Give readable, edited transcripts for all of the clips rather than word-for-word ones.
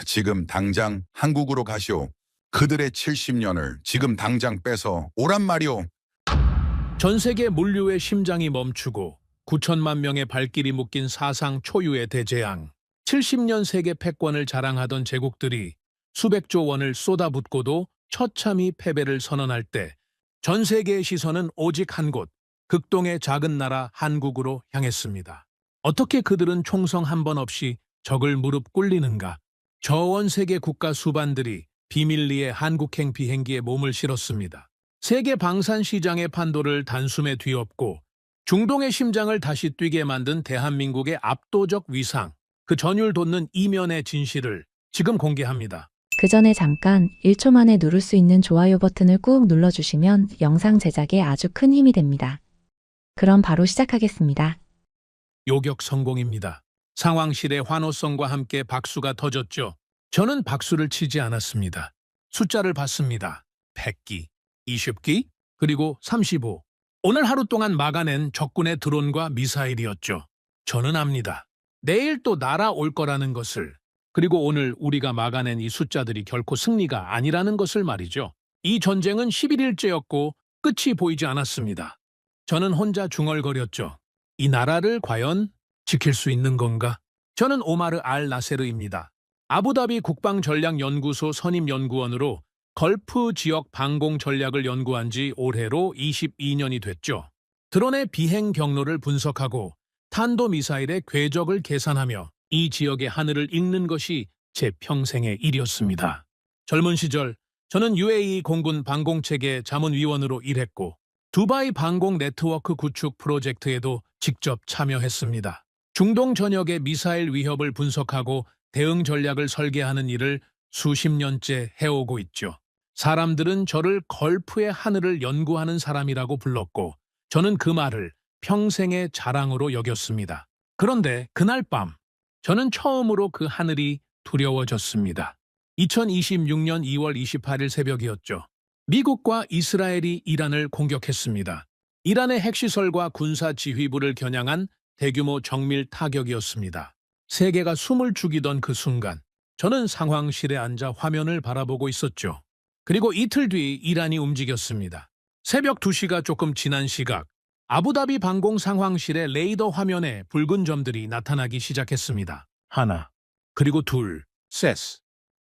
지금 당장 한국으로 가시오. 그들의 70년을 지금 당장 뺏어 오란 말이오. 전 세계 물류의 심장이 멈추고 9천만 명의 발길이 묶인 사상 초유의 대재앙. 70년 세계 패권을 자랑하던 제국들이 수백조 원을 쏟아붓고도 처참히 패배를 선언할 때 전 세계의 시선은 오직 한 곳, 극동의 작은 나라 한국으로 향했습니다. 어떻게 그들은 총성 한 번 없이 적을 무릎 꿇리는가? 저원 세계 국가 수반들이 비밀리에 한국행 비행기에 몸을 실었습니다. 세계 방산 시장의 판도를 단숨에 뒤엎고 중동의 심장을 다시 뛰게 만든 대한민국의 압도적 위상, 그 전율 돋는 이면의 진실을 지금 공개합니다. 그 전에 잠깐 1초 만에 누를 수 있는 좋아요 버튼을 꾹 눌러주시면 영상 제작에 아주 큰 힘이 됩니다. 그럼 바로 시작하겠습니다. 요격 성공입니다. 상황실의 환호성과 함께 박수가 터졌죠. 저는 박수를 치지 않았습니다. 숫자를 봤습니다. 100기, 20기, 그리고 35. 오늘 하루 동안 막아낸 적군의 드론과 미사일이었죠. 저는 압니다. 내일 또 날아올 거라는 것을. 그리고 오늘 우리가 막아낸 이 숫자들이 결코 승리가 아니라는 것을 말이죠. 이 전쟁은 11일째였고 끝이 보이지 않았습니다. 저는 혼자 중얼거렸죠. 이 나라를 과연 지킬 수 있는 건가? 저는 오마르 알 나세르입니다. 아부다비 국방전략연구소 선임연구원으로 걸프 지역 방공 전략을 연구한 지 올해로 22년이 됐죠. 드론의 비행 경로를 분석하고 탄도미사일의 궤적을 계산하며 이 지역의 하늘을 읽는 것이 제 평생의 일이었습니다. 젊은 시절 저는 UAE 공군 방공체계 자문위원으로 일했고 두바이 방공 네트워크 구축 프로젝트에도 직접 참여했습니다. 중동 전역의 미사일 위협을 분석하고 대응 전략을 설계하는 일을 수십 년째 해오고 있죠. 사람들은 저를 걸프의 하늘을 연구하는 사람이라고 불렀고 저는 그 말을 평생의 자랑으로 여겼습니다. 그런데 그날 밤 저는 처음으로 그 하늘이 두려워졌습니다. 2026년 2월 28일 새벽이었죠. 미국과 이스라엘이 이란을 공격했습니다. 이란의 핵시설과 군사 지휘부를 겨냥한 대규모 정밀 타격이었습니다. 세계가 숨을 죽이던 그 순간 저는 상황실에 앉아 화면을 바라보고 있었죠. 그리고 이틀 뒤 이란이 움직였습니다. 새벽 2시가 조금 지난 시각 아부다비 방공 상황실의 레이더 화면에 붉은 점들이 나타나기 시작했습니다. 하나, 그리고 둘, 셋.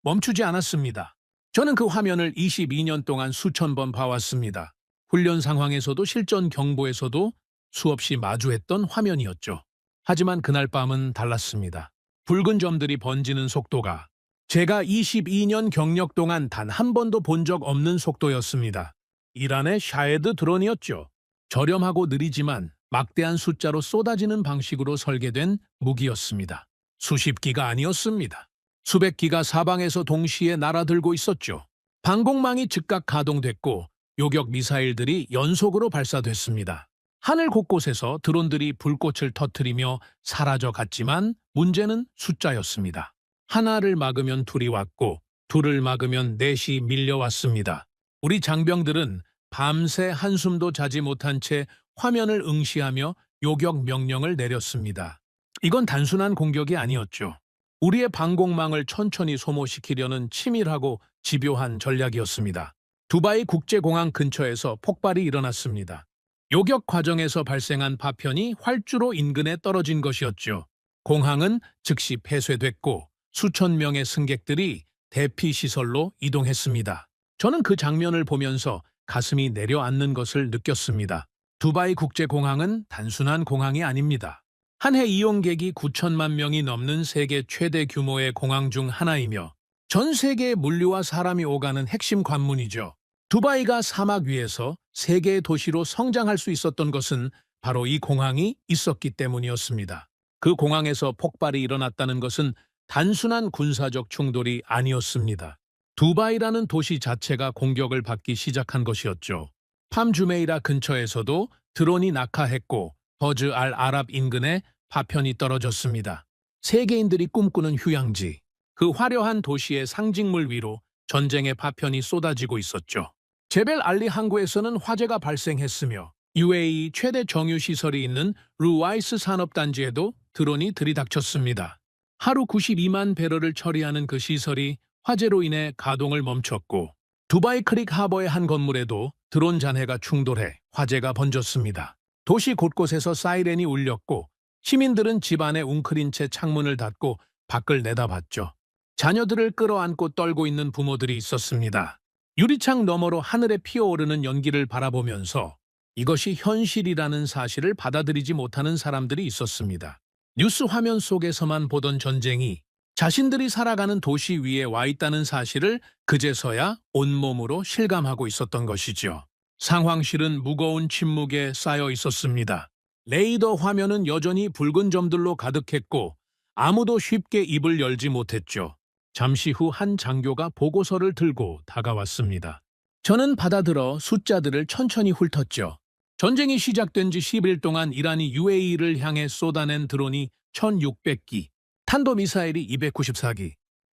멈추지 않았습니다. 저는 그 화면을 22년 동안 수천 번 봐왔습니다. 훈련 상황에서도 실전 경보에서도 수없이 마주했던 화면이었죠. 하지만 그날 밤은 달랐습니다. 붉은 점들이 번지는 속도가 제가 22년 경력 동안 단 한 번도 본 적 없는 속도였습니다. 이란의 샤헤드 드론이었죠. 저렴하고 느리지만 막대한 숫자로 쏟아지는 방식으로 설계된 무기였습니다. 수십 기가 아니었습니다. 수백 기가 사방에서 동시에 날아들고 있었죠. 방공망이 즉각 가동됐고 요격 미사일들이 연속으로 발사됐습니다. 하늘 곳곳에서 드론들이 불꽃을 터뜨리며 사라져갔지만 문제는 숫자였습니다. 하나를 막으면 둘이 왔고 둘을 막으면 넷이 밀려왔습니다. 우리 장병들은 밤새 한숨도 자지 못한 채 화면을 응시하며 요격 명령을 내렸습니다. 이건 단순한 공격이 아니었죠. 우리의 방공망을 천천히 소모시키려는 치밀하고 집요한 전략이었습니다. 두바이 국제공항 근처에서 폭발이 일어났습니다. 요격 과정에서 발생한 파편이 활주로 인근에 떨어진 것이었죠. 공항은 즉시 폐쇄됐고 수천 명의 승객들이 대피시설로 이동했습니다. 저는 그 장면을 보면서 가슴이 내려앉는 것을 느꼈습니다. 두바이 국제공항은 단순한 공항이 아닙니다. 한 해 이용객이 9천만 명이 넘는 세계 최대 규모의 공항 중 하나이며 전 세계의 물류와 사람이 오가는 핵심 관문이죠. 두바이가 사막 위에서 세계의 도시로 성장할 수 있었던 것은 바로 이 공항이 있었기 때문이었습니다. 그 공항에서 폭발이 일어났다는 것은 단순한 군사적 충돌이 아니었습니다. 두바이라는 도시 자체가 공격을 받기 시작한 것이었죠. 팜주메이라 근처에서도 드론이 낙하했고 버즈 알 아랍 인근에 파편이 떨어졌습니다. 세계인들이 꿈꾸는 휴양지, 그 화려한 도시의 상징물 위로 전쟁의 파편이 쏟아지고 있었죠. 제벨 알리 항구에서는 화재가 발생했으며 UAE 최대 정유시설이 있는 루와이스 산업단지에도 드론이 들이닥쳤습니다. 하루 92만 배럴을 처리하는 그 시설이 화재로 인해 가동을 멈췄고 두바이 크릭 하버의 한 건물에도 드론 잔해가 충돌해 화재가 번졌습니다. 도시 곳곳에서 사이렌이 울렸고 시민들은 집 안에 웅크린 채 창문을 닫고 밖을 내다봤죠. 자녀들을 끌어안고 떨고 있는 부모들이 있었습니다. 유리창 너머로 하늘에 피어오르는 연기를 바라보면서 이것이 현실이라는 사실을 받아들이지 못하는 사람들이 있었습니다. 뉴스 화면 속에서만 보던 전쟁이 자신들이 살아가는 도시 위에 와 있다는 사실을 그제서야 온몸으로 실감하고 있었던 것이죠. 상황실은 무거운 침묵에 쌓여 있었습니다. 레이더 화면은 여전히 붉은 점들로 가득했고 아무도 쉽게 입을 열지 못했죠. 잠시 후 한 장교가 보고서를 들고 다가왔습니다. 저는 받아들어 숫자들을 천천히 훑었죠. 전쟁이 시작된 지 10일 동안 이란이 UAE를 향해 쏟아낸 드론이 1,600기, 탄도미사일이 294기,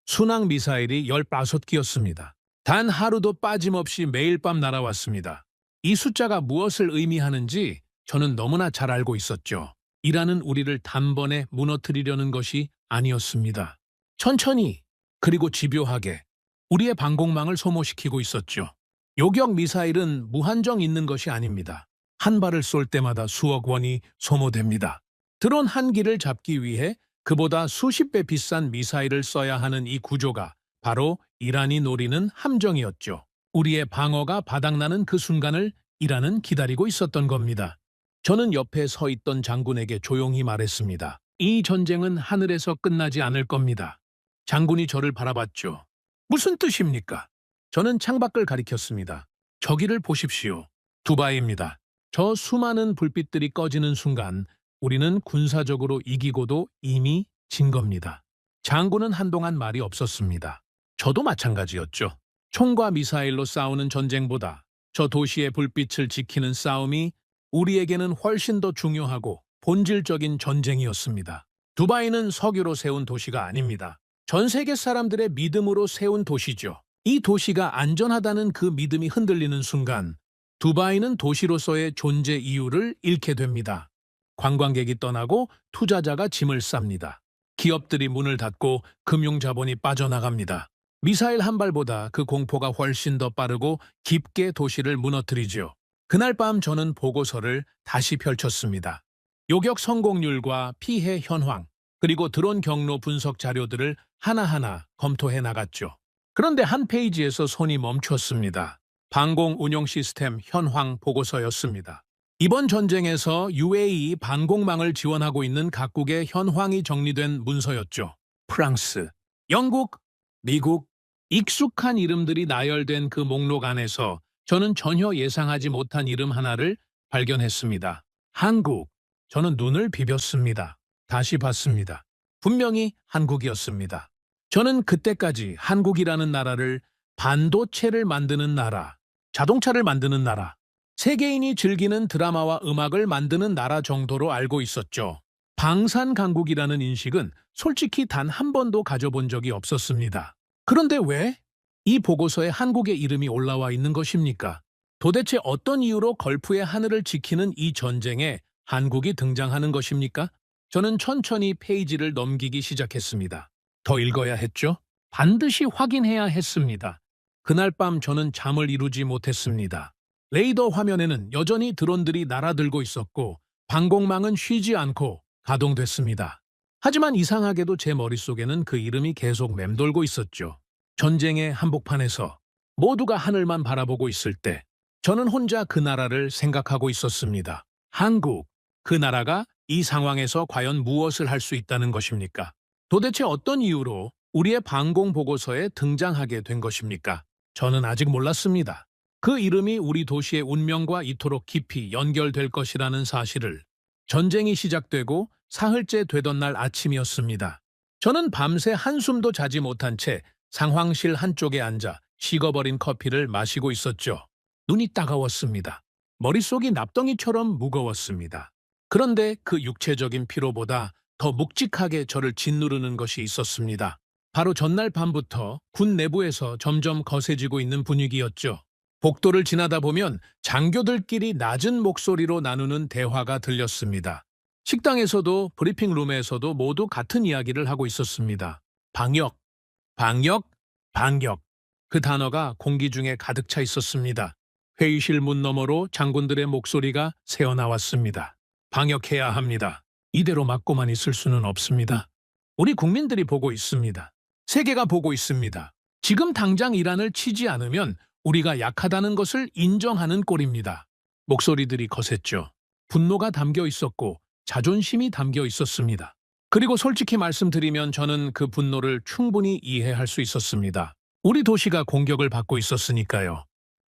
순항미사일이 15기였습니다. 단 하루도 빠짐없이 매일 밤 날아왔습니다. 이 숫자가 무엇을 의미하는지 저는 너무나 잘 알고 있었죠. 이란은 우리를 단번에 무너뜨리려는 것이 아니었습니다. 천천히 그리고 집요하게 우리의 방공망을 소모시키고 있었죠. 요격 미사일은 무한정 있는 것이 아닙니다. 한 발을 쏠 때마다 수억 원이 소모됩니다. 드론 한 기를 잡기 위해 그보다 수십 배 비싼 미사일을 써야 하는 이 구조가 바로 이란이 노리는 함정이었죠. 우리의 방어가 바닥나는 그 순간을 이란은 기다리고 있었던 겁니다. 저는 옆에 서 있던 장군에게 조용히 말했습니다. 이 전쟁은 하늘에서 끝나지 않을 겁니다. 장군이 저를 바라봤죠. 무슨 뜻입니까? 저는 창밖을 가리켰습니다. 저기를 보십시오. 두바이입니다. 저 수많은 불빛들이 꺼지는 순간 우리는 군사적으로 이기고도 이미 진 겁니다. 장군은 한동안 말이 없었습니다. 저도 마찬가지였죠. 총과 미사일로 싸우는 전쟁보다 저 도시의 불빛을 지키는 싸움이 우리에게는 훨씬 더 중요하고 본질적인 전쟁이었습니다. 두바이는 석유로 세운 도시가 아닙니다. 전 세계 사람들의 믿음으로 세운 도시죠. 이 도시가 안전하다는 그 믿음이 흔들리는 순간 두바이는 도시로서의 존재 이유를 잃게 됩니다. 관광객이 떠나고 투자자가 짐을 쌉니다. 기업들이 문을 닫고 금융자본이 빠져나갑니다. 미사일 한 발보다 그 공포가 훨씬 더 빠르고 깊게 도시를 무너뜨리죠. 그날 밤 저는 보고서를 다시 펼쳤습니다. 요격 성공률과 피해 현황, 그리고 드론 경로 분석 자료들을 하나하나 검토해 나갔죠. 그런데 한 페이지에서 손이 멈췄습니다. 방공 운용 시스템 현황 보고서였습니다. 이번 전쟁에서 UAE 방공망을 지원하고 있는 각국의 현황이 정리된 문서였죠. 프랑스, 영국, 미국, 익숙한 이름들이 나열된 그 목록 안에서 저는 전혀 예상하지 못한 이름 하나를 발견했습니다. 한국. 저는 눈을 비볐습니다. 다시 봤습니다. 분명히 한국이었습니다. 저는 그때까지 한국이라는 나라를 반도체를 만드는 나라, 자동차를 만드는 나라, 세계인이 즐기는 드라마와 음악을 만드는 나라 정도로 알고 있었죠. 방산강국이라는 인식은 솔직히 단 한 번도 가져본 적이 없었습니다. 그런데 왜 이 보고서에 한국의 이름이 올라와 있는 것입니까? 도대체 어떤 이유로 걸프의 하늘을 지키는 이 전쟁에 한국이 등장하는 것입니까? 저는 천천히 페이지를 넘기기 시작했습니다. 더 읽어야 했죠? 반드시 확인해야 했습니다. 그날 밤 저는 잠을 이루지 못했습니다. 레이더 화면에는 여전히 드론들이 날아들고 있었고 방공망은 쉬지 않고 가동됐습니다. 하지만 이상하게도 제 머릿속에는 그 이름이 계속 맴돌고 있었죠. 전쟁의 한복판에서 모두가 하늘만 바라보고 있을 때 저는 혼자 그 나라를 생각하고 있었습니다. 한국, 그 나라가 이 상황에서 과연 무엇을 할 수 있다는 것입니까? 도대체 어떤 이유로 우리의 방공 보고서에 등장하게 된 것입니까? 저는 아직 몰랐습니다. 그 이름이 우리 도시의 운명과 이토록 깊이 연결될 것이라는 사실을 전쟁이 시작되고 사흘째 되던 날 아침이었습니다. 저는 밤새 한숨도 자지 못한 채 상황실 한쪽에 앉아 식어버린 커피를 마시고 있었죠. 눈이 따가웠습니다. 머릿속이 납덩이처럼 무거웠습니다. 그런데 그 육체적인 피로보다 더 묵직하게 저를 짓누르는 것이 있었습니다. 바로 전날 밤부터 군 내부에서 점점 거세지고 있는 분위기였죠. 복도를 지나다 보면 장교들끼리 낮은 목소리로 나누는 대화가 들렸습니다. 식당에서도 브리핑룸에서도 모두 같은 이야기를 하고 있었습니다. 방역, 방역, 방역. 그 단어가 공기 중에 가득 차 있었습니다. 회의실 문 너머로 장군들의 목소리가 새어나왔습니다. 방역해야 합니다. 이대로 맞고만 있을 수는 없습니다. 우리 국민들이 보고 있습니다. 세계가 보고 있습니다. 지금 당장 이란을 치지 않으면 우리가 약하다는 것을 인정하는 꼴입니다. 목소리들이 거셌죠. 분노가 담겨 있었고 자존심이 담겨 있었습니다. 그리고 솔직히 말씀드리면 저는 그 분노를 충분히 이해할 수 있었습니다. 우리 도시가 공격을 받고 있었으니까요.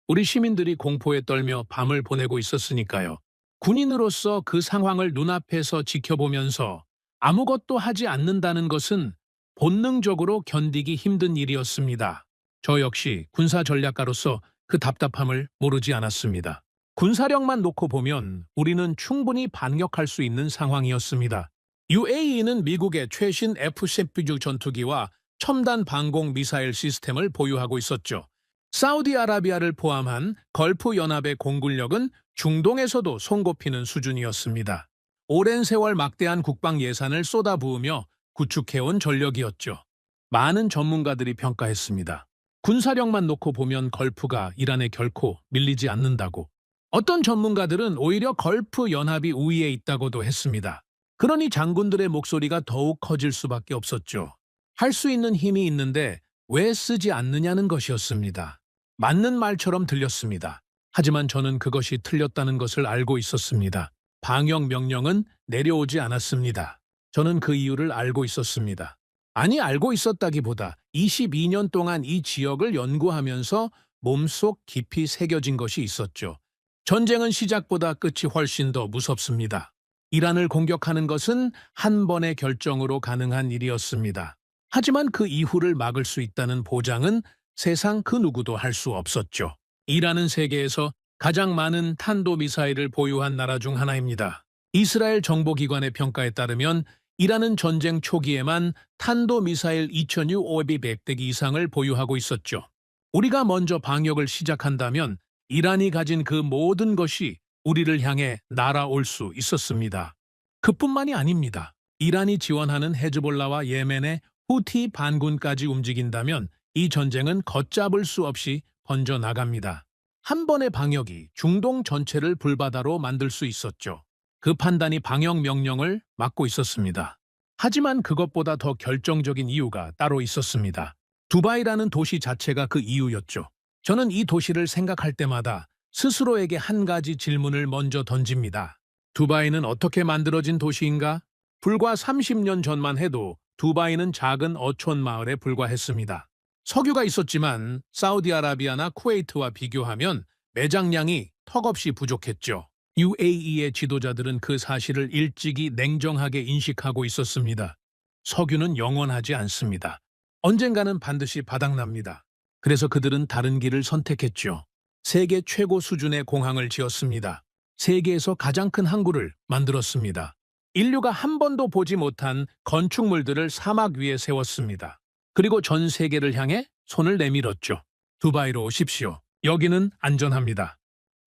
우리 시민들이 공포에 떨며 밤을 보내고 있었으니까요. 군인으로서 그 상황을 눈앞에서 지켜보면서 아무것도 하지 않는다는 것은 본능적으로 견디기 힘든 일이었습니다. 저 역시 군사 전략가로서 그 답답함을 모르지 않았습니다. 군사력만 놓고 보면 우리는 충분히 반격할 수 있는 상황이었습니다. UAE는 미국의 최신 F-16 전투기와 첨단 방공 미사일 시스템을 보유하고 있었죠. 사우디아라비아를 포함한 걸프 연합의 공군력은 중동에서도 손꼽히는 수준이었습니다. 오랜 세월 막대한 국방 예산을 쏟아부으며 구축해온 전력이었죠. 많은 전문가들이 평가했습니다. 군사력만 놓고 보면 걸프가 이란에 결코 밀리지 않는다고. 어떤 전문가들은 오히려 걸프 연합이 우위에 있다고도 했습니다. 그러니 장군들의 목소리가 더욱 커질 수밖에 없었죠. 할 수 있는 힘이 있는데 왜 쓰지 않느냐는 것이었습니다. 맞는 말처럼 들렸습니다. 하지만 저는 그것이 틀렸다는 것을 알고 있었습니다. 방역 명령은 내려오지 않았습니다. 저는 그 이유를 알고 있었습니다. 아니, 알고 있었다기보다 22년 동안 이 지역을 연구하면서 몸속 깊이 새겨진 것이 있었죠. 전쟁은 시작보다 끝이 훨씬 더 무섭습니다. 이란을 공격하는 것은 한 번의 결정으로 가능한 일이었습니다. 하지만 그 이후를 막을 수 있다는 보장은 세상 그 누구도 할 수 없었죠. 이란은 세계에서 가장 많은 탄도미사일을 보유한 나라 중 하나입니다. 이스라엘 정보기관의 평가에 따르면 이란은 전쟁 초기에만 탄도미사일 2,500대 이상을 보유하고 있었죠. 우리가 먼저 방역을 시작한다면 이란이 가진 그 모든 것이 우리를 향해 날아올 수 있었습니다. 그뿐만이 아닙니다. 이란이 지원하는 헤즈볼라와 예멘의 후티 반군까지 움직인다면 이 전쟁은 걷잡을 수 없이 번져나갑니다. 한 번의 방역이 중동 전체를 불바다로 만들 수 있었죠. 그 판단이 방역 명령을 막고 있었습니다. 하지만 그것보다 더 결정적인 이유가 따로 있었습니다. 두바이라는 도시 자체가 그 이유였죠. 저는 이 도시를 생각할 때마다 스스로에게 한 가지 질문을 먼저 던집니다. 두바이는 어떻게 만들어진 도시인가? 불과 30년 전만 해도 두바이는 작은 어촌 마을에 불과했습니다. 석유가 있었지만 사우디아라비아나 쿠웨이트와 비교하면 매장량이 턱없이 부족했죠. UAE의 지도자들은 그 사실을 일찍이 냉정하게 인식하고 있었습니다. 석유는 영원하지 않습니다. 언젠가는 반드시 바닥납니다. 그래서 그들은 다른 길을 선택했죠. 세계 최고 수준의 공항을 지었습니다. 세계에서 가장 큰 항구를 만들었습니다. 인류가 한 번도 보지 못한 건축물들을 사막 위에 세웠습니다. 그리고 전 세계를 향해 손을 내밀었죠. 두바이로 오십시오. 여기는 안전합니다.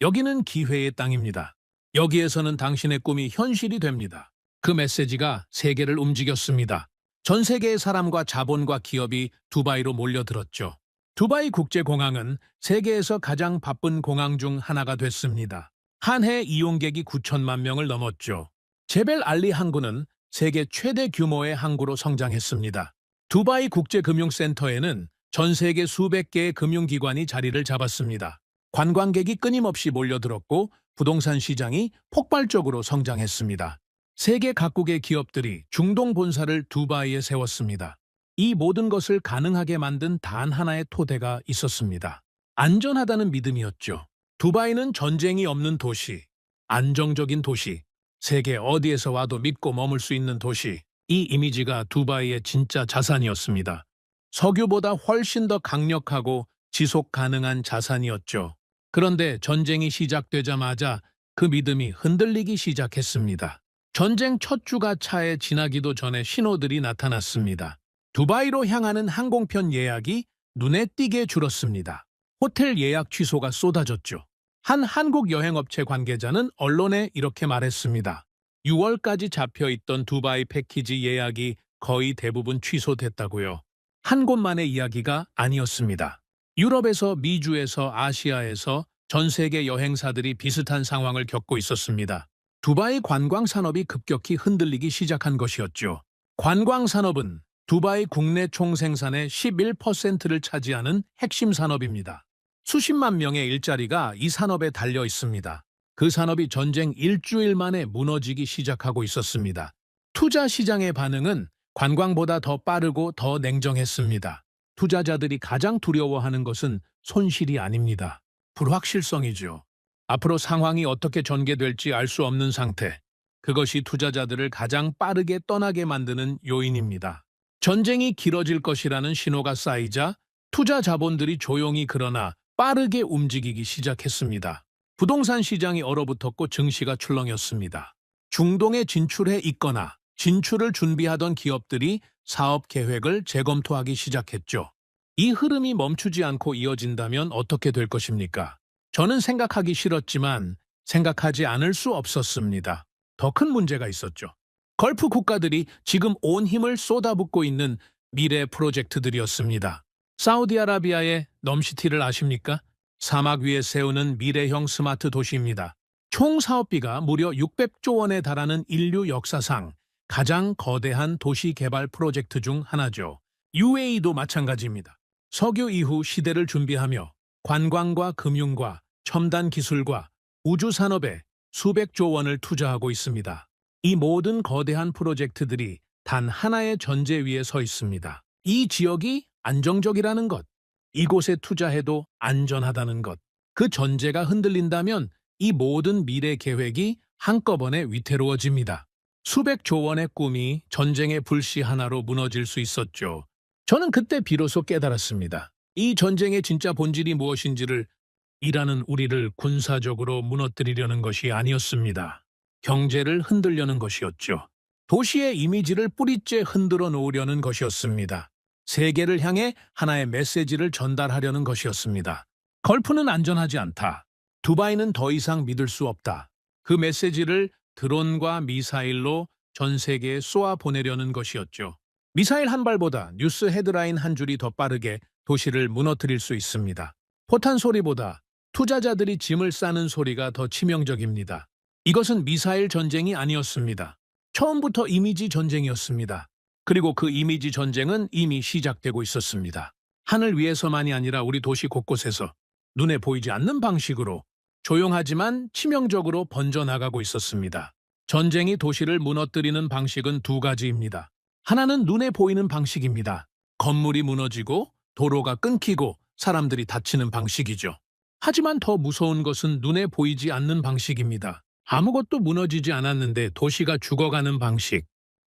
여기는 기회의 땅입니다. 여기에서는 당신의 꿈이 현실이 됩니다. 그 메시지가 세계를 움직였습니다. 전 세계의 사람과 자본과 기업이 두바이로 몰려들었죠. 두바이 국제공항은 세계에서 가장 바쁜 공항 중 하나가 됐습니다. 한 해 이용객이 9천만 명을 넘었죠. 제벨 알리 항구는 세계 최대 규모의 항구로 성장했습니다. 두바이 국제금융센터에는 전 세계 수백 개의 금융기관이 자리를 잡았습니다. 관광객이 끊임없이 몰려들었고 부동산 시장이 폭발적으로 성장했습니다. 세계 각국의 기업들이 중동 본사를 두바이에 세웠습니다. 이 모든 것을 가능하게 만든 단 하나의 토대가 있었습니다. 안전하다는 믿음이었죠. 두바이는 전쟁이 없는 도시, 안정적인 도시, 세계 어디에서 와도 믿고 머물 수 있는 도시, 이 이미지가 두바이의 진짜 자산이었습니다. 석유보다 훨씬 더 강력하고 지속 가능한 자산이었죠. 그런데 전쟁이 시작되자마자 그 믿음이 흔들리기 시작했습니다. 전쟁 첫 주가 차에 지나기도 전에 신호들이 나타났습니다. 두바이로 향하는 항공편 예약이 눈에 띄게 줄었습니다. 호텔 예약 취소가 쏟아졌죠. 한 한국 여행업체 관계자는 언론에 이렇게 말했습니다. 6월까지 잡혀있던 두바이 패키지 예약이 거의 대부분 취소됐다고요. 한 곳만의 이야기가 아니었습니다. 유럽에서, 미주에서, 아시아에서 전 세계 여행사들이 비슷한 상황을 겪고 있었습니다. 두바이 관광 산업이 급격히 흔들리기 시작한 것이었죠. 관광 산업은 두바이 국내 총생산의 11%를 차지하는 핵심 산업입니다. 수십만 명의 일자리가 이 산업에 달려 있습니다. 그 산업이 전쟁 일주일 만에 무너지기 시작하고 있었습니다. 투자 시장의 반응은 관광보다 더 빠르고 더 냉정했습니다. 투자자들이 가장 두려워하는 것은 손실이 아닙니다. 불확실성이죠. 앞으로 상황이 어떻게 전개될지 알 수 없는 상태. 그것이 투자자들을 가장 빠르게 떠나게 만드는 요인입니다. 전쟁이 길어질 것이라는 신호가 쌓이자 투자 자본들이 조용히 그러나 빠르게 움직이기 시작했습니다. 부동산 시장이 얼어붙었고 증시가 출렁였습니다. 중동에 진출해 있거나 진출을 준비하던 기업들이 사업 계획을 재검토하기 시작했죠. 이 흐름이 멈추지 않고 이어진다면 어떻게 될 것입니까? 저는 생각하기 싫었지만 생각하지 않을 수 없었습니다. 더 큰 문제가 있었죠. 걸프 국가들이 지금 온 힘을 쏟아붓고 있는 미래 프로젝트들이었습니다. 사우디아라비아의 넘시티를 아십니까? 사막 위에 세우는 미래형 스마트 도시입니다. 총 사업비가 무려 600조 원에 달하는 인류 역사상 가장 거대한 도시 개발 프로젝트 중 하나죠. UAE도 마찬가지입니다. 석유 이후 시대를 준비하며 관광과 금융과 첨단 기술과 우주 산업에 수백조 원을 투자하고 있습니다. 이 모든 거대한 프로젝트들이 단 하나의 전제 위에 서 있습니다. 이 지역이 안정적이라는 것, 이곳에 투자해도 안전하다는 것, 그 전제가 흔들린다면 이 모든 미래 계획이 한꺼번에 위태로워집니다. 수백조 원의 꿈이 전쟁의 불씨 하나로 무너질 수 있었죠. 저는 그때 비로소 깨달았습니다. 이 전쟁의 진짜 본질이 무엇인지를 이라는 우리를 군사적으로 무너뜨리려는 것이 아니었습니다. 경제를 흔들려는 것이었죠. 도시의 이미지를 뿌리째 흔들어 놓으려는 것이었습니다. 세계를 향해 하나의 메시지를 전달하려는 것이었습니다. 걸프는 안전하지 않다. 두바이는 더 이상 믿을 수 없다. 그 메시지를 드론과 미사일로 전 세계에 쏘아 보내려는 것이었죠. 미사일 한 발보다 뉴스 헤드라인 한 줄이 더 빠르게 도시를 무너뜨릴 수 있습니다. 포탄 소리보다 투자자들이 짐을 싸는 소리가 더 치명적입니다. 이것은 미사일 전쟁이 아니었습니다. 처음부터 이미지 전쟁이었습니다. 그리고 그 이미지 전쟁은 이미 시작되고 있었습니다. 하늘 위에서만이 아니라 우리 도시 곳곳에서 눈에 보이지 않는 방식으로 조용하지만 치명적으로 번져나가고 있었습니다. 전쟁이 도시를 무너뜨리는 방식은 두 가지입니다. 하나는 눈에 보이는 방식입니다. 건물이 무너지고 도로가 끊기고 사람들이 다치는 방식이죠. 하지만 더 무서운 것은 눈에 보이지 않는 방식입니다. 아무것도 무너지지 않았는데 도시가 죽어가는 방식.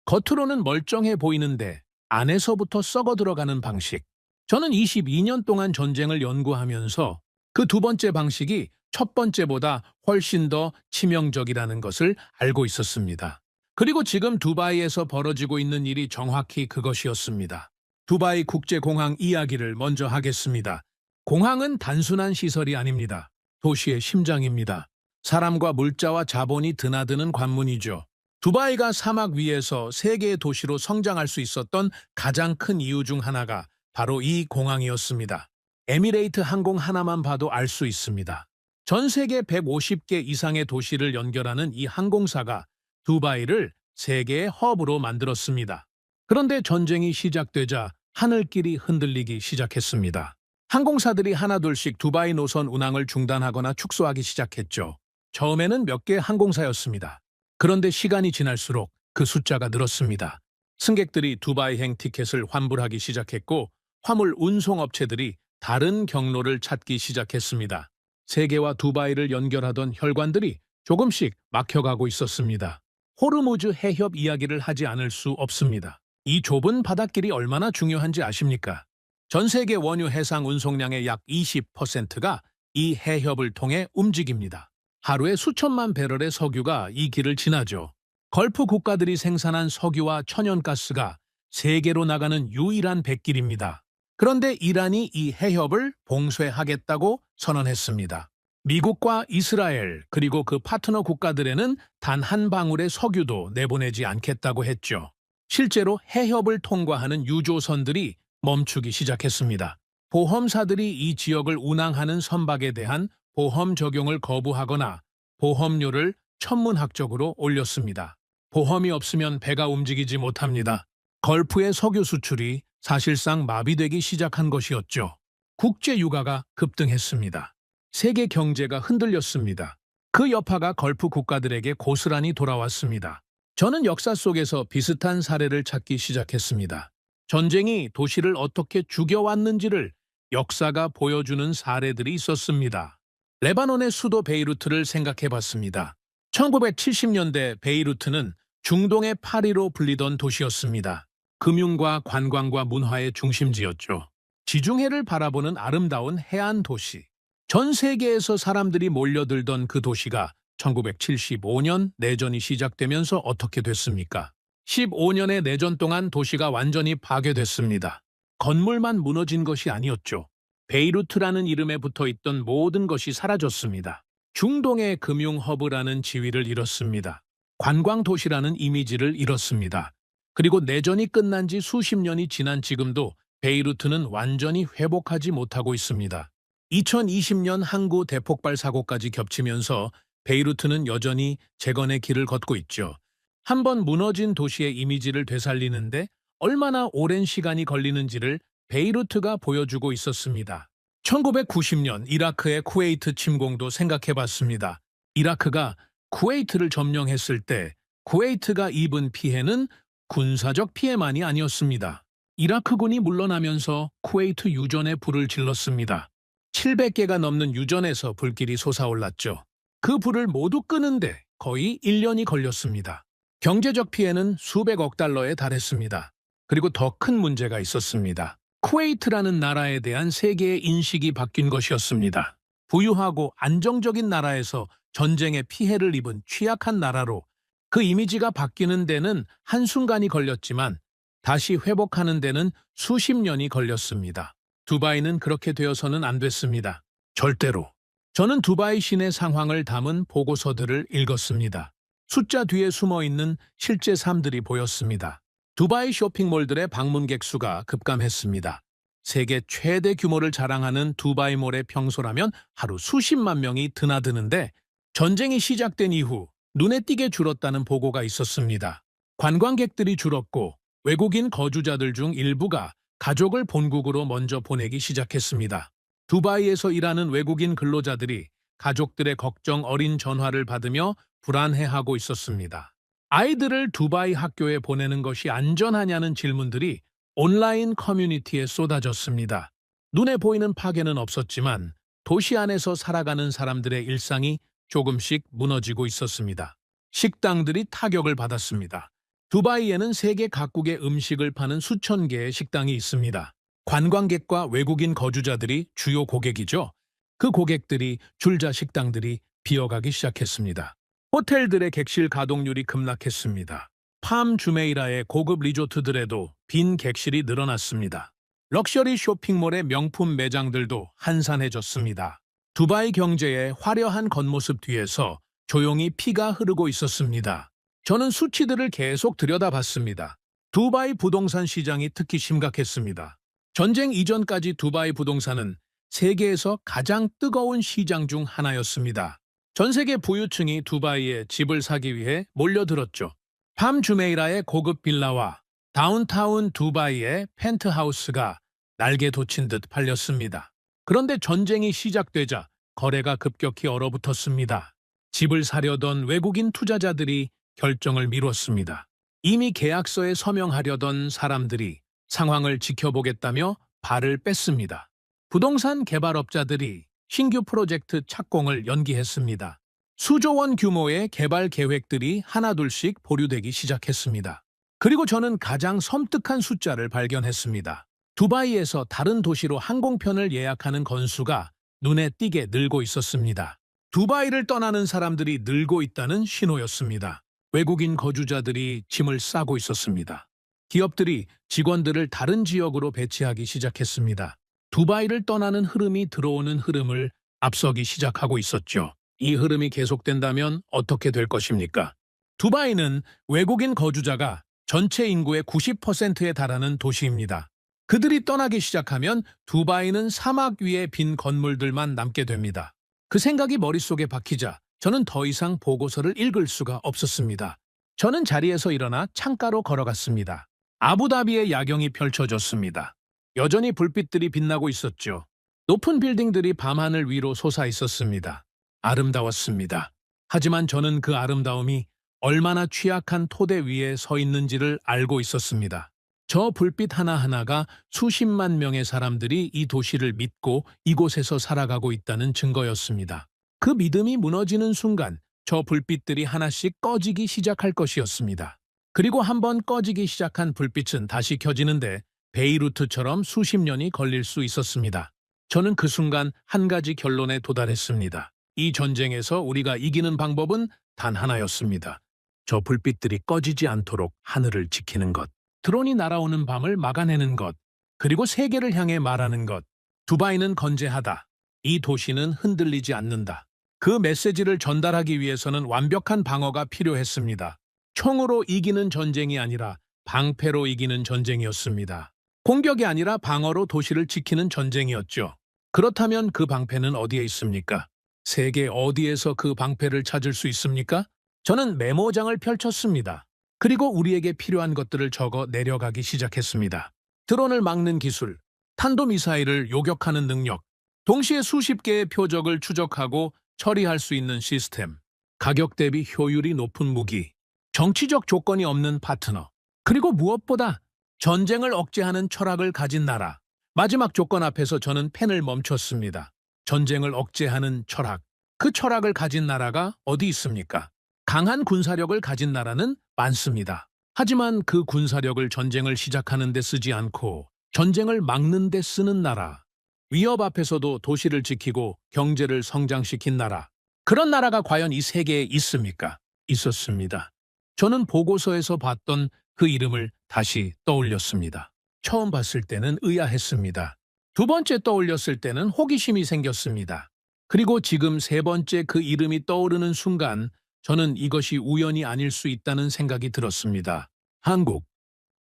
겉으로는 멀쩡해 보이는데 안에서부터 썩어 들어가는 방식. 저는 22년 동안 전쟁을 연구하면서 그 두 번째 방식이 첫 번째보다 훨씬 더 치명적이라는 것을 알고 있었습니다. 그리고 지금 두바이에서 벌어지고 있는 일이 정확히 그것이었습니다. 두바이 국제공항 이야기를 먼저 하겠습니다. 공항은 단순한 시설이 아닙니다. 도시의 심장입니다. 사람과 물자와 자본이 드나드는 관문이죠. 두바이가 사막 위에서 세계의 도시로 성장할 수 있었던 가장 큰 이유 중 하나가 바로 이 공항이었습니다. 에미레이트 항공 하나만 봐도 알 수 있습니다. 전 세계 150개 이상의 도시를 연결하는 이 항공사가 두바이를 세계의 허브로 만들었습니다. 그런데 전쟁이 시작되자 하늘길이 흔들리기 시작했습니다. 항공사들이 하나둘씩 두바이 노선 운항을 중단하거나 축소하기 시작했죠. 처음에는 몇 개 항공사였습니다. 그런데 시간이 지날수록 그 숫자가 늘었습니다. 승객들이 두바이행 티켓을 환불하기 시작했고 화물 운송업체들이 다른 경로를 찾기 시작했습니다. 세계와 두바이를 연결하던 혈관들이 조금씩 막혀가고 있었습니다. 호르무즈 해협 이야기를 하지 않을 수 없습니다. 이 좁은 바닷길이 얼마나 중요한지 아십니까? 전 세계 원유 해상 운송량의 약 20%가 이 해협을 통해 움직입니다. 하루에 수천만 배럴의 석유가 이 길을 지나죠. 걸프 국가들이 생산한 석유와 천연가스가 세계로 나가는 유일한 백길입니다. 그런데 이란이 이 해협을 봉쇄하겠다고 선언했습니다. 미국과 이스라엘 그리고 그 파트너 국가들에는 단 한 방울의 석유도 내보내지 않겠다고 했죠. 실제로 해협을 통과하는 유조선들이 멈추기 시작했습니다. 보험사들이 이 지역을 운항하는 선박에 대한 보험 적용을 거부하거나 보험료를 천문학적으로 올렸습니다. 보험이 없으면 배가 움직이지 못합니다. 걸프의 석유 수출이 사실상 마비되기 시작한 것이었죠. 국제 유가가 급등했습니다. 세계 경제가 흔들렸습니다. 그 여파가 걸프 국가들에게 고스란히 돌아왔습니다. 저는 역사 속에서 비슷한 사례를 찾기 시작했습니다. 전쟁이 도시를 어떻게 죽여왔는지를 역사가 보여주는 사례들이 있었습니다. 레바논의 수도 베이루트를 생각해봤습니다. 1970년대 베이루트는 중동의 파리로 불리던 도시였습니다. 금융과 관광과 문화의 중심지였죠. 지중해를 바라보는 아름다운 해안 도시. 전 세계에서 사람들이 몰려들던 그 도시가 1975년 내전이 시작되면서 어떻게 됐습니까? 15년의 내전 동안 도시가 완전히 파괴됐습니다. 건물만 무너진 것이 아니었죠. 베이루트라는 이름에 붙어있던 모든 것이 사라졌습니다. 중동의 금융 허브라는 지위를 잃었습니다. 관광 도시라는 이미지를 잃었습니다. 그리고 내전이 끝난 지 수십 년이 지난 지금도 베이루트는 완전히 회복하지 못하고 있습니다. 2020년 항구 대폭발 사고까지 겹치면서 베이루트는 여전히 재건의 길을 걷고 있죠. 한번 무너진 도시의 이미지를 되살리는데 얼마나 오랜 시간이 걸리는지를 베이루트가 보여주고 있었습니다. 1990년 이라크의 쿠웨이트 침공도 생각해봤습니다. 이라크가 쿠웨이트를 점령했을 때 쿠웨이트가 입은 피해는 군사적 피해만이 아니었습니다. 이라크군이 물러나면서 쿠웨이트 유전에 불을 질렀습니다. 700개가 넘는 유전에서 불길이 솟아올랐죠. 그 불을 모두 끄는데 거의 1년이 걸렸습니다. 경제적 피해는 수백억 달러에 달했습니다. 그리고 더 큰 문제가 있었습니다. 쿠웨이트라는 나라에 대한 세계의 인식이 바뀐 것이었습니다. 부유하고 안정적인 나라에서 전쟁의 피해를 입은 취약한 나라로 그 이미지가 바뀌는 데는 한순간이 걸렸지만 다시 회복하는 데는 수십 년이 걸렸습니다. 두바이는 그렇게 되어서는 안 됐습니다. 절대로. 저는 두바이 시내 상황을 담은 보고서들을 읽었습니다. 숫자 뒤에 숨어있는 실제 삶들이 보였습니다. 두바이 쇼핑몰들의 방문객 수가 급감했습니다. 세계 최대 규모를 자랑하는 두바이몰의 평소라면 하루 수십만 명이 드나드는데 전쟁이 시작된 이후 눈에 띄게 줄었다는 보고가 있었습니다. 관광객들이 줄었고 외국인 거주자들 중 일부가 가족을 본국으로 먼저 보내기 시작했습니다. 두바이에서 일하는 외국인 근로자들이 가족들의 걱정 어린 전화를 받으며 불안해하고 있었습니다. 아이들을 두바이 학교에 보내는 것이 안전하냐는 질문들이 온라인 커뮤니티에 쏟아졌습니다. 눈에 보이는 파괴는 없었지만 도시 안에서 살아가는 사람들의 일상이 조금씩 무너지고 있었습니다. 식당들이 타격을 받았습니다. 두바이에는 세계 각국의 음식을 파는 수천 개의 식당이 있습니다. 관광객과 외국인 거주자들이 주요 고객이죠. 그 고객들이 줄자 식당들이 비어가기 시작했습니다. 호텔들의 객실 가동률이 급락했습니다. 팜 주메이라의 고급 리조트들에도 빈 객실이 늘어났습니다. 럭셔리 쇼핑몰의 명품 매장들도 한산해졌습니다. 두바이 경제의 화려한 겉모습 뒤에서 조용히 피가 흐르고 있었습니다. 저는 수치들을 계속 들여다봤습니다. 두바이 부동산 시장이 특히 심각했습니다. 전쟁 이전까지 두바이 부동산은 세계에서 가장 뜨거운 시장 중 하나였습니다. 전 세계 부유층이 두바이에 집을 사기 위해 몰려들었죠. 팜 주메이라의 고급 빌라와 다운타운 두바이의 펜트하우스가 날개 돋친 듯 팔렸습니다. 그런데 전쟁이 시작되자 거래가 급격히 얼어붙었습니다. 집을 사려던 외국인 투자자들이 결정을 미뤘습니다. 이미 계약서에 서명하려던 사람들이 상황을 지켜보겠다며 발을 뺐습니다. 부동산 개발업자들이 신규 프로젝트 착공을 연기했습니다. 수조 원 규모의 개발 계획들이 하나둘씩 보류되기 시작했습니다. 그리고 저는 가장 섬뜩한 숫자를 발견했습니다. 두바이에서 다른 도시로 항공편을 예약하는 건수가 눈에 띄게 늘고 있었습니다. 두바이를 떠나는 사람들이 늘고 있다는 신호였습니다. 외국인 거주자들이 짐을 싸고 있었습니다. 기업들이 직원들을 다른 지역으로 배치하기 시작했습니다. 두바이를 떠나는 흐름이 들어오는 흐름을 앞서기 시작하고 있었죠. 이 흐름이 계속된다면 어떻게 될 것입니까? 두바이는 외국인 거주자가 전체 인구의 90%에 달하는 도시입니다. 그들이 떠나기 시작하면 두바이는 사막 위에 빈 건물들만 남게 됩니다. 그 생각이 머릿속에 박히자 저는 더 이상 보고서를 읽을 수가 없었습니다. 저는 자리에서 일어나 창가로 걸어갔습니다. 아부다비의 야경이 펼쳐졌습니다. 여전히 불빛들이 빛나고 있었죠. 높은 빌딩들이 밤하늘 위로 솟아 있었습니다. 아름다웠습니다. 하지만 저는 그 아름다움이 얼마나 취약한 토대 위에 서 있는지를 알고 있었습니다. 저 불빛 하나하나가 수십만 명의 사람들이 이 도시를 믿고 이곳에서 살아가고 있다는 증거였습니다. 그 믿음이 무너지는 순간 저 불빛들이 하나씩 꺼지기 시작할 것이었습니다. 그리고 한번 꺼지기 시작한 불빛은 다시 켜지는데 베이루트처럼 수십 년이 걸릴 수 있었습니다. 저는 그 순간 한 가지 결론에 도달했습니다. 이 전쟁에서 우리가 이기는 방법은 단 하나였습니다. 저 불빛들이 꺼지지 않도록 하늘을 지키는 것, 드론이 날아오는 밤을 막아내는 것, 그리고 세계를 향해 말하는 것. 두바이는 건재하다. 이 도시는 흔들리지 않는다. 그 메시지를 전달하기 위해서는 완벽한 방어가 필요했습니다. 총으로 이기는 전쟁이 아니라 방패로 이기는 전쟁이었습니다. 공격이 아니라 방어로 도시를 지키는 전쟁이었죠. 그렇다면 그 방패는 어디에 있습니까? 세계 어디에서 그 방패를 찾을 수 있습니까? 저는 메모장을 펼쳤습니다. 그리고 우리에게 필요한 것들을 적어 내려가기 시작했습니다. 드론을 막는 기술, 탄도미사일을 요격하는 능력, 동시에 수십 개의 표적을 추적하고 처리할 수 있는 시스템, 가격 대비 효율이 높은 무기, 정치적 조건이 없는 파트너, 그리고 무엇보다 전쟁을 억제하는 철학을 가진 나라. 마지막 조건 앞에서 저는 펜을 멈췄습니다. 전쟁을 억제하는 철학. 그 철학을 가진 나라가 어디 있습니까? 강한 군사력을 가진 나라는 많습니다. 하지만 그 군사력을 전쟁을 시작하는 데 쓰지 않고 전쟁을 막는 데 쓰는 나라. 위협 앞에서도 도시를 지키고 경제를 성장시킨 나라. 그런 나라가 과연 이 세계에 있습니까? 있었습니다. 저는 보고서에서 봤던 그 이름을 다시 떠올렸습니다. 처음 봤을 때는 의아했습니다. 두 번째 떠올렸을 때는 호기심이 생겼습니다. 그리고 지금 세 번째 그 이름이 떠오르는 순간 저는 이것이 우연이 아닐 수 있다는 생각이 들었습니다. 한국.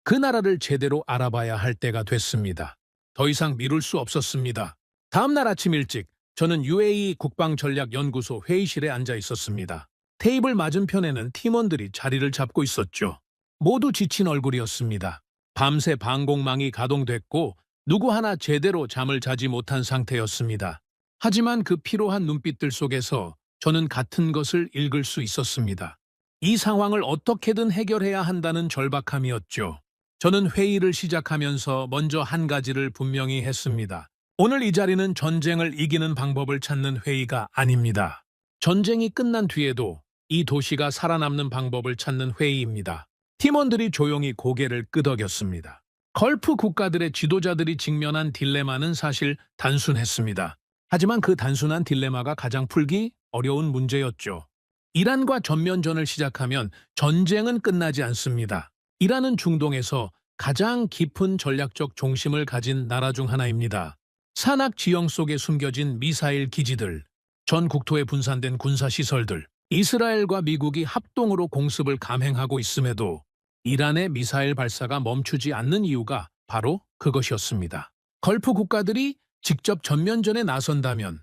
그 나라를 제대로 알아봐야 할 때가 됐습니다. 더 이상 미룰 수 없었습니다. 다음 날 아침 일찍 저는 UAE 국방전략연구소 회의실에 앉아 있었습니다. 테이블 맞은편에는 팀원들이 자리를 잡고 있었죠. 모두 지친 얼굴이었습니다. 밤새 방공망이 가동됐고 누구 하나 제대로 잠을 자지 못한 상태였습니다. 하지만 그 피로한 눈빛들 속에서 저는 같은 것을 읽을 수 있었습니다. 이 상황을 어떻게든 해결해야 한다는 절박함이었죠. 저는 회의를 시작하면서 먼저 한 가지를 분명히 했습니다. 오늘 이 자리는 전쟁을 이기는 방법을 찾는 회의가 아닙니다. 전쟁이 끝난 뒤에도 이 도시가 살아남는 방법을 찾는 회의입니다. 팀원들이 조용히 고개를 끄덕였습니다. 걸프 국가들의 지도자들이 직면한 딜레마는 사실 단순했습니다. 하지만 그 단순한 딜레마가 가장 풀기 어려운 문제였죠. 이란과 전면전을 시작하면 전쟁은 끝나지 않습니다. 이란은 중동에서 가장 깊은 전략적 중심을 가진 나라 중 하나입니다. 산악 지형 속에 숨겨진 미사일 기지들, 전 국토에 분산된 군사시설들, 이스라엘과 미국이 합동으로 공습을 감행하고 있음에도 이란의 미사일 발사가 멈추지 않는 이유가 바로 그것이었습니다. 걸프 국가들이 직접 전면전에 나선다면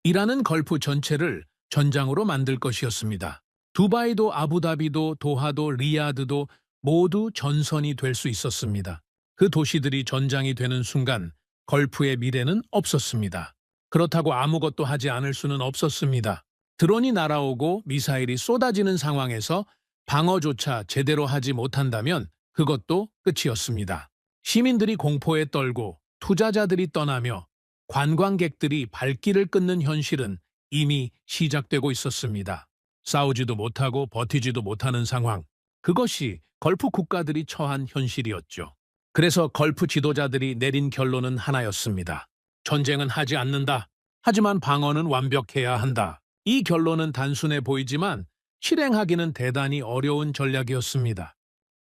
이란은 걸프 전체를 전장으로 만들 것이었습니다. 두바이도 아부다비도 도하도 리야드도 모두 전선이 될 수 있었습니다. 그 도시들이 전장이 되는 순간 걸프의 미래는 없었습니다. 그렇다고 아무것도 하지 않을 수는 없었습니다. 드론이 날아오고 미사일이 쏟아지는 상황에서 방어조차 제대로 하지 못한다면 그것도 끝이었습니다. 시민들이 공포에 떨고 투자자들이 떠나며 관광객들이 발길을 끊는 현실은 이미 시작되고 있었습니다. 싸우지도 못하고 버티지도 못하는 상황. 그것이 걸프 국가들이 처한 현실이었죠. 그래서 걸프 지도자들이 내린 결론은 하나였습니다. 전쟁은 하지 않는다. 하지만 방어는 완벽해야 한다. 이 결론은 단순해 보이지만 실행하기는 대단히 어려운 전략이었습니다.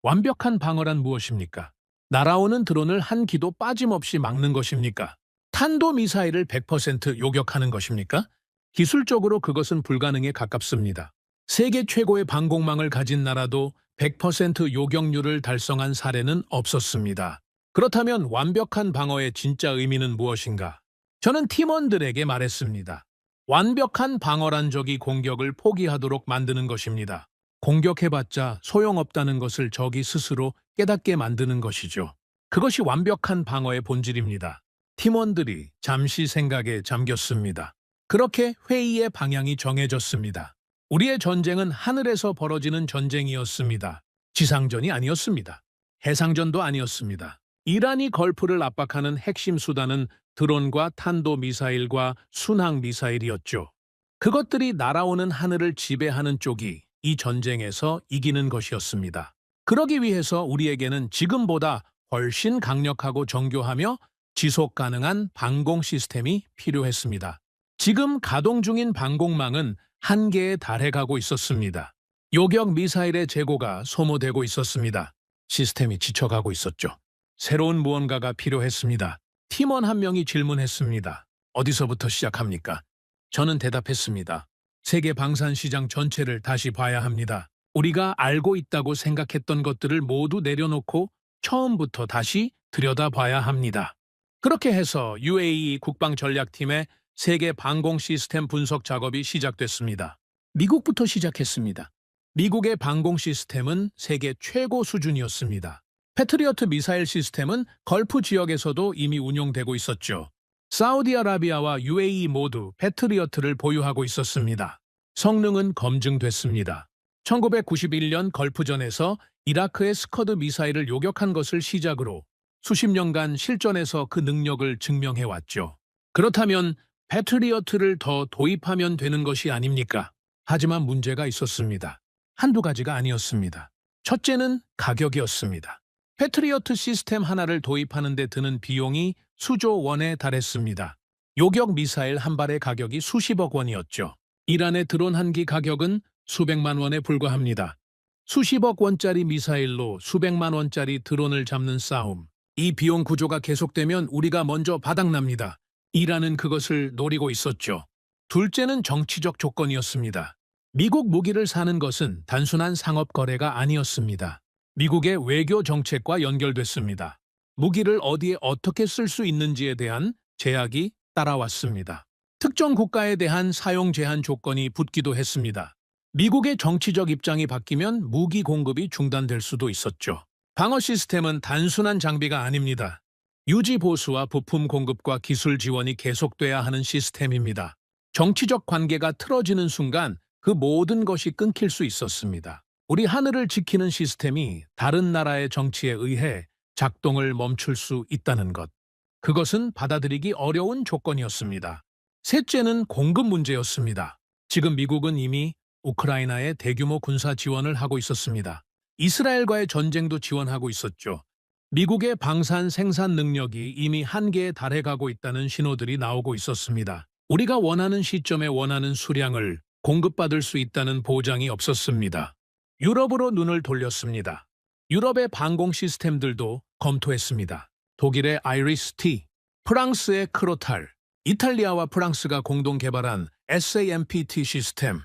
완벽한 방어란 무엇입니까? 날아오는 드론을 한 기도 빠짐없이 막는 것입니까? 탄도미사일을 100% 요격하는 것입니까? 기술적으로 그것은 불가능에 가깝습니다. 세계 최고의 방공망을 가진 나라도 100% 요격률을 달성한 사례는 없었습니다. 그렇다면 완벽한 방어의 진짜 의미는 무엇인가? 저는 팀원들에게 말했습니다. 완벽한 방어란 적이 공격을 포기하도록 만드는 것입니다. 공격해봤자 소용없다는 것을 적이 스스로 깨닫게 만드는 것이죠. 그것이 완벽한 방어의 본질입니다. 팀원들이 잠시 생각에 잠겼습니다. 그렇게 회의의 방향이 정해졌습니다. 우리의 전쟁은 하늘에서 벌어지는 전쟁이었습니다. 지상전이 아니었습니다. 해상전도 아니었습니다. 이란이 걸프를 압박하는 핵심 수단은 드론과 탄도미사일과 순항미사일이었죠. 그것들이 날아오는 하늘을 지배하는 쪽이 이 전쟁에서 이기는 것이었습니다. 그러기 위해서 우리에게는 지금보다 훨씬 강력하고 정교하며 지속 가능한 방공 시스템이 필요했습니다. 지금 가동 중인 방공망은 한계에 달해가고 있었습니다. 요격 미사일의 재고가 소모되고 있었습니다. 시스템이 지쳐가고 있었죠. 새로운 무언가가 필요했습니다. 팀원 한 명이 질문했습니다. 어디서부터 시작합니까? 저는 대답했습니다. 세계 방산 시장 전체를 다시 봐야 합니다. 우리가 알고 있다고 생각했던 것들을 모두 내려놓고 처음부터 다시 들여다봐야 합니다. 그렇게 해서 UAE 국방전략팀의 세계 방공 시스템 분석 작업이 시작됐습니다. 미국부터 시작했습니다. 미국의 방공 시스템은 세계 최고 수준이었습니다. 패트리어트 미사일 시스템은 걸프 지역에서도 이미 운용되고 있었죠. 사우디아라비아와 UAE 모두 패트리어트를 보유하고 있었습니다. 성능은 검증됐습니다. 1991년 걸프전에서 이라크의 스커드 미사일을 요격한 것을 시작으로 수십 년간 실전에서 그 능력을 증명해왔죠. 그렇다면 패트리어트를 더 도입하면 되는 것이 아닙니까? 하지만 문제가 있었습니다. 한두 가지가 아니었습니다. 첫째는 가격이었습니다. 패트리어트 시스템 하나를 도입하는 데 드는 비용이 수조 원에 달했습니다. 요격 미사일 한 발의 가격이 수십억 원이었죠. 이란의 드론 한 기 가격은 수백만 원에 불과합니다. 수십억 원짜리 미사일로 수백만 원짜리 드론을 잡는 싸움. 이 비용 구조가 계속되면 우리가 먼저 바닥납니다. 이란은 그것을 노리고 있었죠. 둘째는 정치적 조건이었습니다. 미국 무기를 사는 것은 단순한 상업 거래가 아니었습니다. 미국의 외교 정책과 연결됐습니다. 무기를 어디에 어떻게 쓸 수 있는지에 대한 제약이 따라왔습니다. 특정 국가에 대한 사용 제한 조건이 붙기도 했습니다. 미국의 정치적 입장이 바뀌면 무기 공급이 중단될 수도 있었죠. 방어 시스템은 단순한 장비가 아닙니다. 유지 보수와 부품 공급과 기술 지원이 계속돼야 하는 시스템입니다. 정치적 관계가 틀어지는 순간 그 모든 것이 끊길 수 있었습니다. 우리 하늘을 지키는 시스템이 다른 나라의 정치에 의해 작동을 멈출 수 있다는 것. 그것은 받아들이기 어려운 조건이었습니다. 셋째는 공급 문제였습니다. 지금 미국은 이미 우크라이나에 대규모 군사 지원을 하고 있었습니다. 이스라엘과의 전쟁도 지원하고 있었죠. 미국의 방산 생산 능력이 이미 한계에 달해가고 있다는 신호들이 나오고 있었습니다. 우리가 원하는 시점에 원하는 수량을 공급받을 수 있다는 보장이 없었습니다. 유럽으로 눈을 돌렸습니다. 유럽의 방공 시스템들도 검토했습니다. 독일의 아이리스-T, 프랑스의 크로탈, 이탈리아와 프랑스가 공동 개발한 SAMPT 시스템.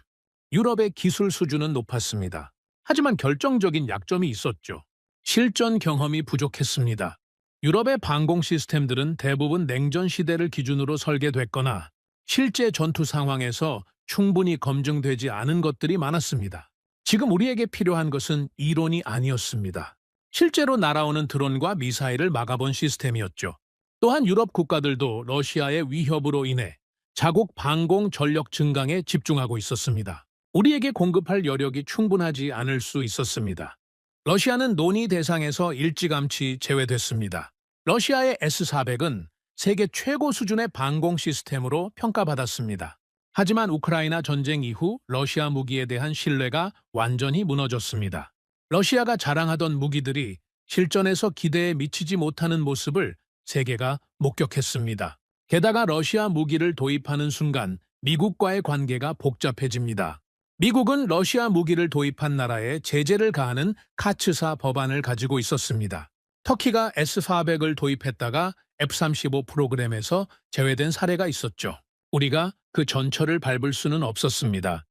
유럽의 기술 수준은 높았습니다. 하지만 결정적인 약점이 있었죠. 실전 경험이 부족했습니다. 유럽의 방공 시스템들은 대부분 냉전 시대를 기준으로 설계됐거나 실제 전투 상황에서 충분히 검증되지 않은 것들이 많았습니다. 지금 우리에게 필요한 것은 이론이 아니었습니다. 실제로 날아오는 드론과 미사일을 막아본 시스템이었죠. 또한 유럽 국가들도 러시아의 위협으로 인해 자국 방공 전력 증강에 집중하고 있었습니다. 우리에게 공급할 여력이 충분하지 않을 수 있었습니다. 러시아는 논의 대상에서 일찌감치 제외됐습니다. 러시아의 S-400은 세계 최고 수준의 방공 시스템으로 평가받았습니다. 하지만 우크라이나 전쟁 이후 러시아 무기에 대한 신뢰가 완전히 무너졌습니다. 러시아가 자랑하던 무기들이 실전에서 기대에 미치지 못하는 모습을 세계가 목격했습니다. 게다가 러시아 무기를 도입하는 순간 미국과의 관계가 복잡해집니다. 미국은 러시아 무기를 도입한 나라에 제재를 가하는 카츠사 법안을 가지고 있었습니다. 터키가 S-400을 도입했다가 F-35 프로그램에서 제외된 사례가 있었죠. 우리가 그 전철을 밟을 수는 없었습니다.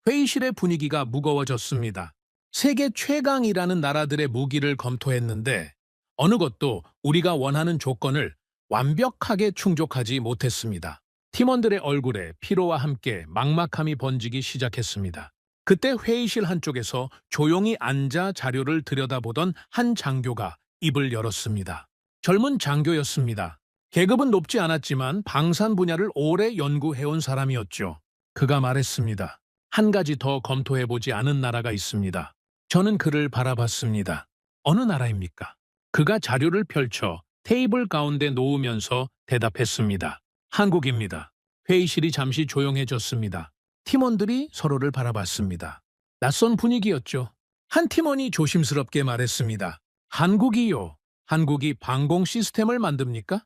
회의실의 분위기가 무거워졌습니다. 세계 최강이라는 나라들의 무기를 검토했는데 어느 것도 우리가 원하는 조건을 완벽하게 충족하지 못했습니다. 팀원들의 얼굴에 피로와 함께 막막함이 번지기 시작했습니다. 그때 회의실 한쪽에서 조용히 앉아 자료를 들여다보던 한 장교가 입을 열었습니다. 젊은 장교였습니다. 계급은 높지 않았지만 방산 분야를 오래 연구해온 사람이었죠. 그가 말했습니다. 한 가지 더 검토해보지 않은 나라가 있습니다. 저는 그를 바라봤습니다. 어느 나라입니까? 그가 자료를 펼쳐 테이블 가운데 놓으면서 대답했습니다. 한국입니다. 회의실이 잠시 조용해졌습니다. 팀원들이 서로를 바라봤습니다. 낯선 분위기였죠. 한 팀원이 조심스럽게 말했습니다. 한국이요. 한국이 방공 시스템을 만듭니까?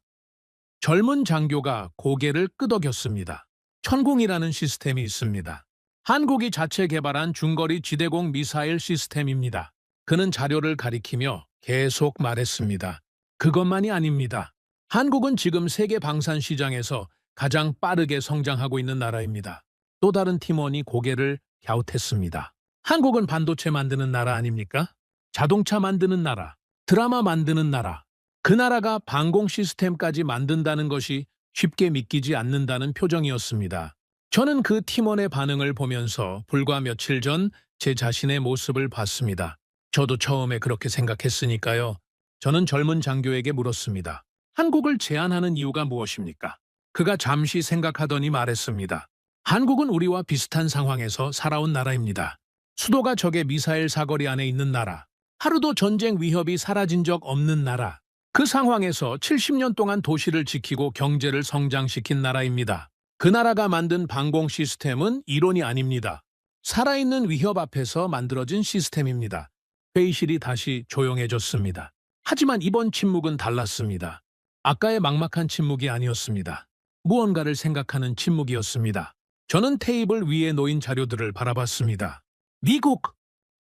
젊은 장교가 고개를 끄덕였습니다. 천공이라는 시스템이 있습니다. 한국이 자체 개발한 중거리 지대공 미사일 시스템입니다. 그는 자료를 가리키며 계속 말했습니다. 그것만이 아닙니다. 한국은 지금 세계 방산 시장에서 가장 빠르게 성장하고 있는 나라입니다. 또 다른 팀원이 고개를 갸웃했습니다. 한국은 반도체 만드는 나라 아닙니까? 자동차 만드는 나라, 드라마 만드는 나라. 그 나라가 방공 시스템까지 만든다는 것이 쉽게 믿기지 않는다는 표정이었습니다. 저는 그 팀원의 반응을 보면서 불과 며칠 전 제 자신의 모습을 봤습니다. 저도 처음에 그렇게 생각했으니까요. 저는 젊은 장교에게 물었습니다. 한국을 제안하는 이유가 무엇입니까? 그가 잠시 생각하더니 말했습니다. 한국은 우리와 비슷한 상황에서 살아온 나라입니다. 수도가 적의 미사일 사거리 안에 있는 나라, 하루도 전쟁 위협이 사라진 적 없는 나라, 그 상황에서 70년 동안 도시를 지키고 경제를 성장시킨 나라입니다. 그 나라가 만든 방공 시스템은 이론이 아닙니다. 살아있는 위협 앞에서 만들어진 시스템입니다. 회의실이 다시 조용해졌습니다. 하지만 이번 침묵은 달랐습니다. 아까의 막막한 침묵이 아니었습니다. 무언가를 생각하는 침묵이었습니다. 저는 테이블 위에 놓인 자료들을 바라봤습니다. 미국,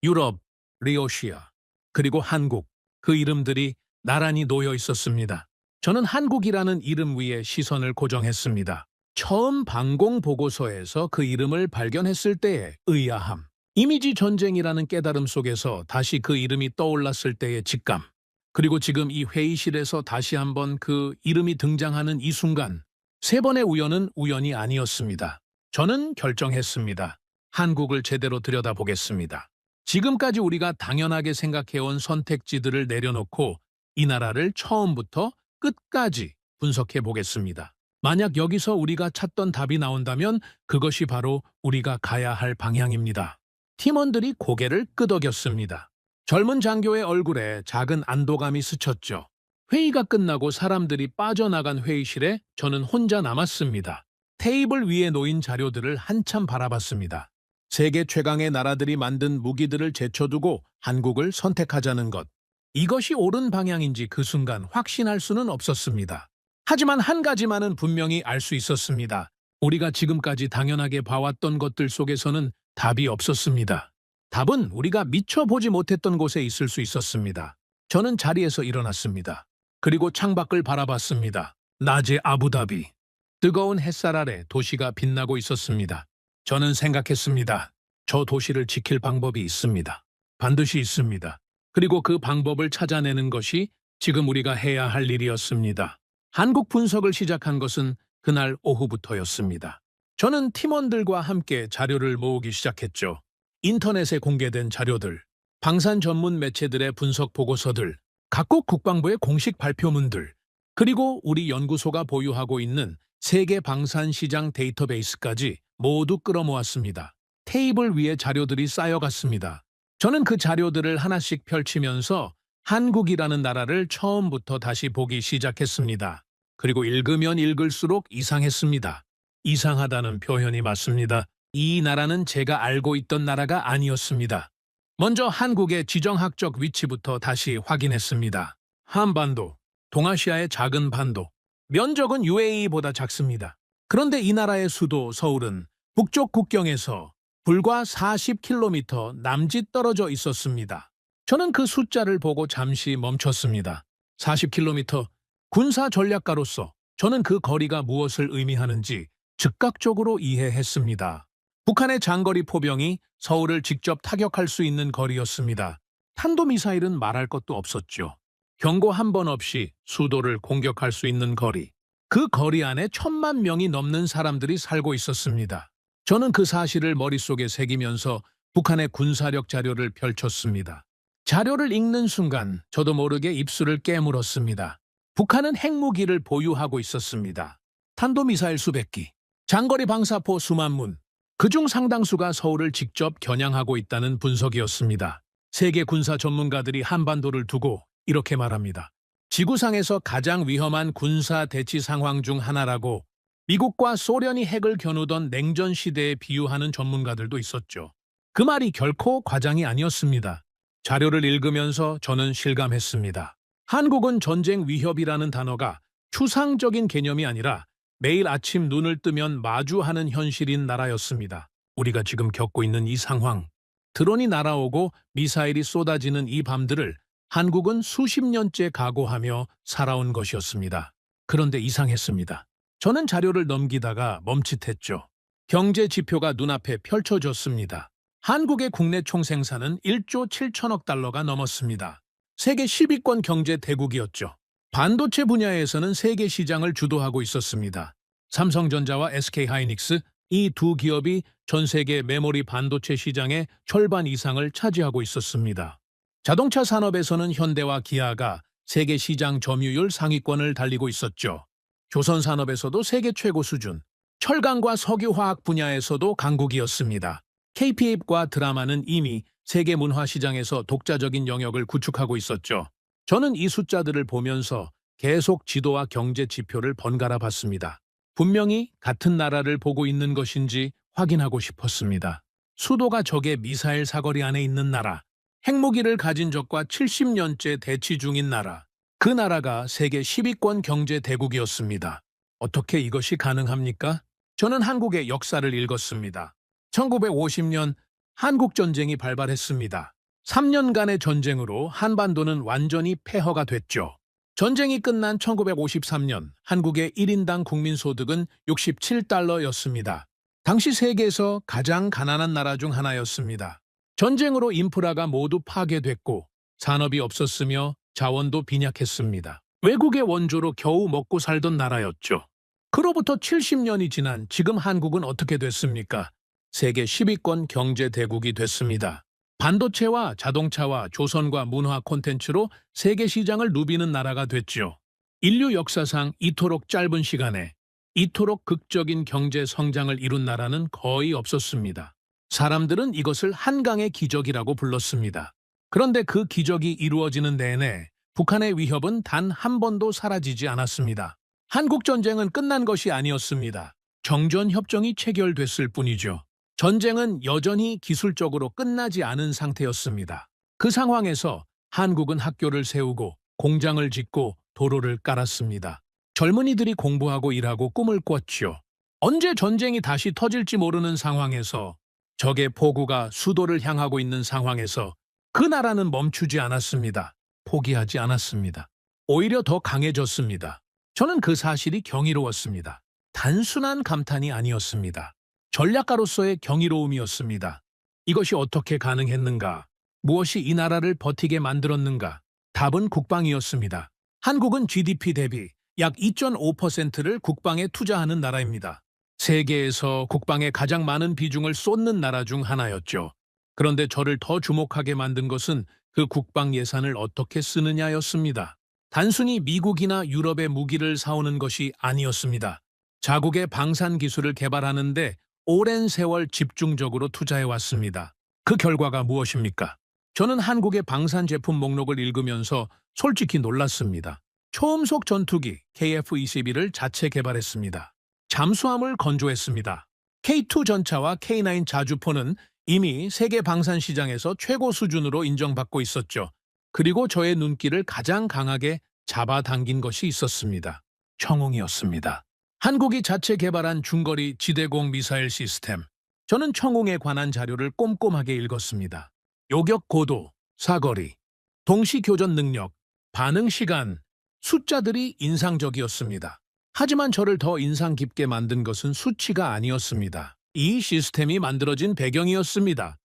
유럽, 러시아, 그리고 한국, 그 이름들이 나란히 놓여 있었습니다. 저는 한국이라는 이름 위에 시선을 고정했습니다. 처음 방공 보고서에서 그 이름을 발견했을 때의 의아함, 이미지 전쟁이라는 깨달음 속에서 다시 그 이름이 떠올랐을 때의 직감, 그리고 지금 이 회의실에서 다시 한번 그 이름이 등장하는 이 순간, 세 번의 우연은 우연이 아니었습니다. 저는 결정했습니다. 한국을 제대로 들여다보겠습니다. 지금까지 우리가 당연하게 생각해온 선택지들을 내려놓고 이 나라를 처음부터 끝까지 분석해 보겠습니다. 만약 여기서 우리가 찾던 답이 나온다면 그것이 바로 우리가 가야 할 방향입니다. 팀원들이 고개를 끄덕였습니다. 젊은 장교의 얼굴에 작은 안도감이 스쳤죠. 회의가 끝나고 사람들이 빠져나간 회의실에 저는 혼자 남았습니다. 테이블 위에 놓인 자료들을 한참 바라봤습니다. 세계 최강의 나라들이 만든 무기들을 제쳐두고 한국을 선택하자는 것. 이것이 옳은 방향인지 그 순간 확신할 수는 없었습니다. 하지만 한 가지만은 분명히 알 수 있었습니다. 우리가 지금까지 당연하게 봐왔던 것들 속에서는 답이 없었습니다. 답은 우리가 미처 보지 못했던 곳에 있을 수 있었습니다. 저는 자리에서 일어났습니다. 그리고 창밖을 바라봤습니다. 낮의 아부다비. 뜨거운 햇살 아래 도시가 빛나고 있었습니다. 저는 생각했습니다. 저 도시를 지킬 방법이 있습니다. 반드시 있습니다. 그리고 그 방법을 찾아내는 것이 지금 우리가 해야 할 일이었습니다. 한국 분석을 시작한 것은 그날 오후부터였습니다. 저는 팀원들과 함께 자료를 모으기 시작했죠. 인터넷에 공개된 자료들, 방산 전문 매체들의 분석 보고서들, 각국 국방부의 공식 발표문들, 그리고 우리 연구소가 보유하고 있는 세계 방산 시장 데이터베이스까지 모두 끌어모았습니다. 테이블 위에 자료들이 쌓여갔습니다. 저는 그 자료들을 하나씩 펼치면서 한국이라는 나라를 처음부터 다시 보기 시작했습니다. 그리고 읽으면 읽을수록 이상했습니다. 이상하다는 표현이 맞습니다. 이 나라는 제가 알고 있던 나라가 아니었습니다. 먼저 한국의 지정학적 위치부터 다시 확인했습니다. 한반도, 동아시아의 작은 반도, 면적은 UAE보다 작습니다. 그런데 이 나라의 수도 서울은 북쪽 국경에서 불과 40km 남짓 떨어져 있었습니다. 저는 그 숫자를 보고 잠시 멈췄습니다. 40km, 군사 전략가로서 저는 그 거리가 무엇을 의미하는지 즉각적으로 이해했습니다. 북한의 장거리 포병이 서울을 직접 타격할 수 있는 거리였습니다. 탄도미사일은 말할 것도 없었죠. 경고 한 번 없이 수도를 공격할 수 있는 거리. 그 거리 안에 1,000만 명이 넘는 사람들이 살고 있었습니다. 저는 그 사실을 머릿속에 새기면서 북한의 군사력 자료를 펼쳤습니다. 자료를 읽는 순간 저도 모르게 입술을 깨물었습니다. 북한은 핵무기를 보유하고 있었습니다. 탄도미사일 수백 기, 장거리 방사포 수만 문, 그중 상당수가 서울을 직접 겨냥하고 있다는 분석이었습니다. 세계 군사 전문가들이 한반도를 두고 이렇게 말합니다. 지구상에서 가장 위험한 군사 대치 상황 중 하나라고. 미국과 소련이 핵을 겨누던 냉전 시대에 비유하는 전문가들도 있었죠. 그 말이 결코 과장이 아니었습니다. 자료를 읽으면서 저는 실감했습니다. 한국은 전쟁 위협이라는 단어가 추상적인 개념이 아니라 매일 아침 눈을 뜨면 마주하는 현실인 나라였습니다. 우리가 지금 겪고 있는 이 상황, 드론이 날아오고 미사일이 쏟아지는 이 밤들을 한국은 수십 년째 각오하며 살아온 것이었습니다. 그런데 이상했습니다. 저는 자료를 넘기다가 멈칫했죠. 경제 지표가 눈앞에 펼쳐졌습니다. 한국의 국내 총생산은 1조 7천억 달러가 넘었습니다. 세계 10위권 경제 대국이었죠. 반도체 분야에서는 세계 시장을 주도하고 있었습니다. 삼성전자와 SK하이닉스, 이 두 기업이 전 세계 메모리 반도체 시장의 절반 이상을 차지하고 있었습니다. 자동차 산업에서는 현대와 기아가 세계 시장 점유율 상위권을 달리고 있었죠. 조선 산업에서도 세계 최고 수준, 철강과 석유화학 분야에서도 강국이었습니다. KPA와 드라마는 이미 세계 문화 시장에서 독자적인 영역을 구축하고 있었죠. 저는 이 숫자들을 보면서 계속 지도와 경제 지표를 번갈아 봤습니다. 분명히 같은 나라를 보고 있는 것인지 확인하고 싶었습니다. 수도가 적의 미사일 사거리 안에 있는 나라, 핵무기를 가진 적과 70년째 대치 중인 나라, 그 나라가 세계 10위권 경제 대국이었습니다. 어떻게 이것이 가능합니까? 저는 한국의 역사를 읽었습니다. 1950년 한국전쟁이 발발했습니다. 3년간의 전쟁으로 한반도는 완전히 폐허가 됐죠. 전쟁이 끝난 1953년 한국의 1인당 국민소득은 67달러였습니다. 당시 세계에서 가장 가난한 나라 중 하나였습니다. 전쟁으로 인프라가 모두 파괴됐고 산업이 없었으며 자원도 빈약했습니다. 외국의 원조로 겨우 먹고 살던 나라였죠. 그로부터 70년이 지난 지금 한국은 어떻게 됐습니까? 세계 10위권 경제 대국이 됐습니다. 반도체와 자동차와 조선과 문화 콘텐츠로 세계 시장을 누비는 나라가 됐죠. 인류 역사상 이토록 짧은 시간에 이토록 극적인 경제 성장을 이룬 나라는 거의 없었습니다. 사람들은 이것을 한강의 기적이라고 불렀습니다. 그런데 그 기적이 이루어지는 내내 북한의 위협은 단 한 번도 사라지지 않았습니다. 한국전쟁은 끝난 것이 아니었습니다. 정전협정이 체결됐을 뿐이죠. 전쟁은 여전히 기술적으로 끝나지 않은 상태였습니다. 그 상황에서 한국은 학교를 세우고 공장을 짓고 도로를 깔았습니다. 젊은이들이 공부하고 일하고 꿈을 꿨죠. 언제 전쟁이 다시 터질지 모르는 상황에서, 적의 포구가 수도를 향하고 있는 상황에서 그 나라는 멈추지 않았습니다. 포기하지 않았습니다. 오히려 더 강해졌습니다. 저는 그 사실이 경이로웠습니다. 단순한 감탄이 아니었습니다. 전략가로서의 경이로움이었습니다. 이것이 어떻게 가능했는가? 무엇이 이 나라를 버티게 만들었는가? 답은 국방이었습니다. 한국은 GDP 대비 약 2.5%를 국방에 투자하는 나라입니다. 세계에서 국방에 가장 많은 비중을 쏟는 나라 중 하나였죠. 그런데 저를 더 주목하게 만든 것은 그 국방 예산을 어떻게 쓰느냐였습니다. 단순히 미국이나 유럽의 무기를 사오는 것이 아니었습니다. 자국의 방산 기술을 개발하는데 오랜 세월 집중적으로 투자해왔습니다. 그 결과가 무엇입니까? 저는 한국의 방산 제품 목록을 읽으면서 솔직히 놀랐습니다. 초음속 전투기 KF-21을 자체 개발했습니다. 잠수함을 건조했습니다. K2 전차와 K9 자주포는 이미 세계 방산 시장에서 최고 수준으로 인정받고 있었죠. 그리고 저의 눈길을 가장 강하게 잡아당긴 것이 있었습니다. 청웅이었습니다. 한국이 자체 개발한 중거리 지대공 미사일 시스템. 저는 청웅에 관한 자료를 꼼꼼하게 읽었습니다. 요격 고도, 사거리, 동시 교전 능력, 반응 시간, 숫자들이 인상적이었습니다. 하지만 저를 더 인상 깊게 만든 것은 수치가 아니었습니다. 이 시스템이 만들어진 배경이었습니다.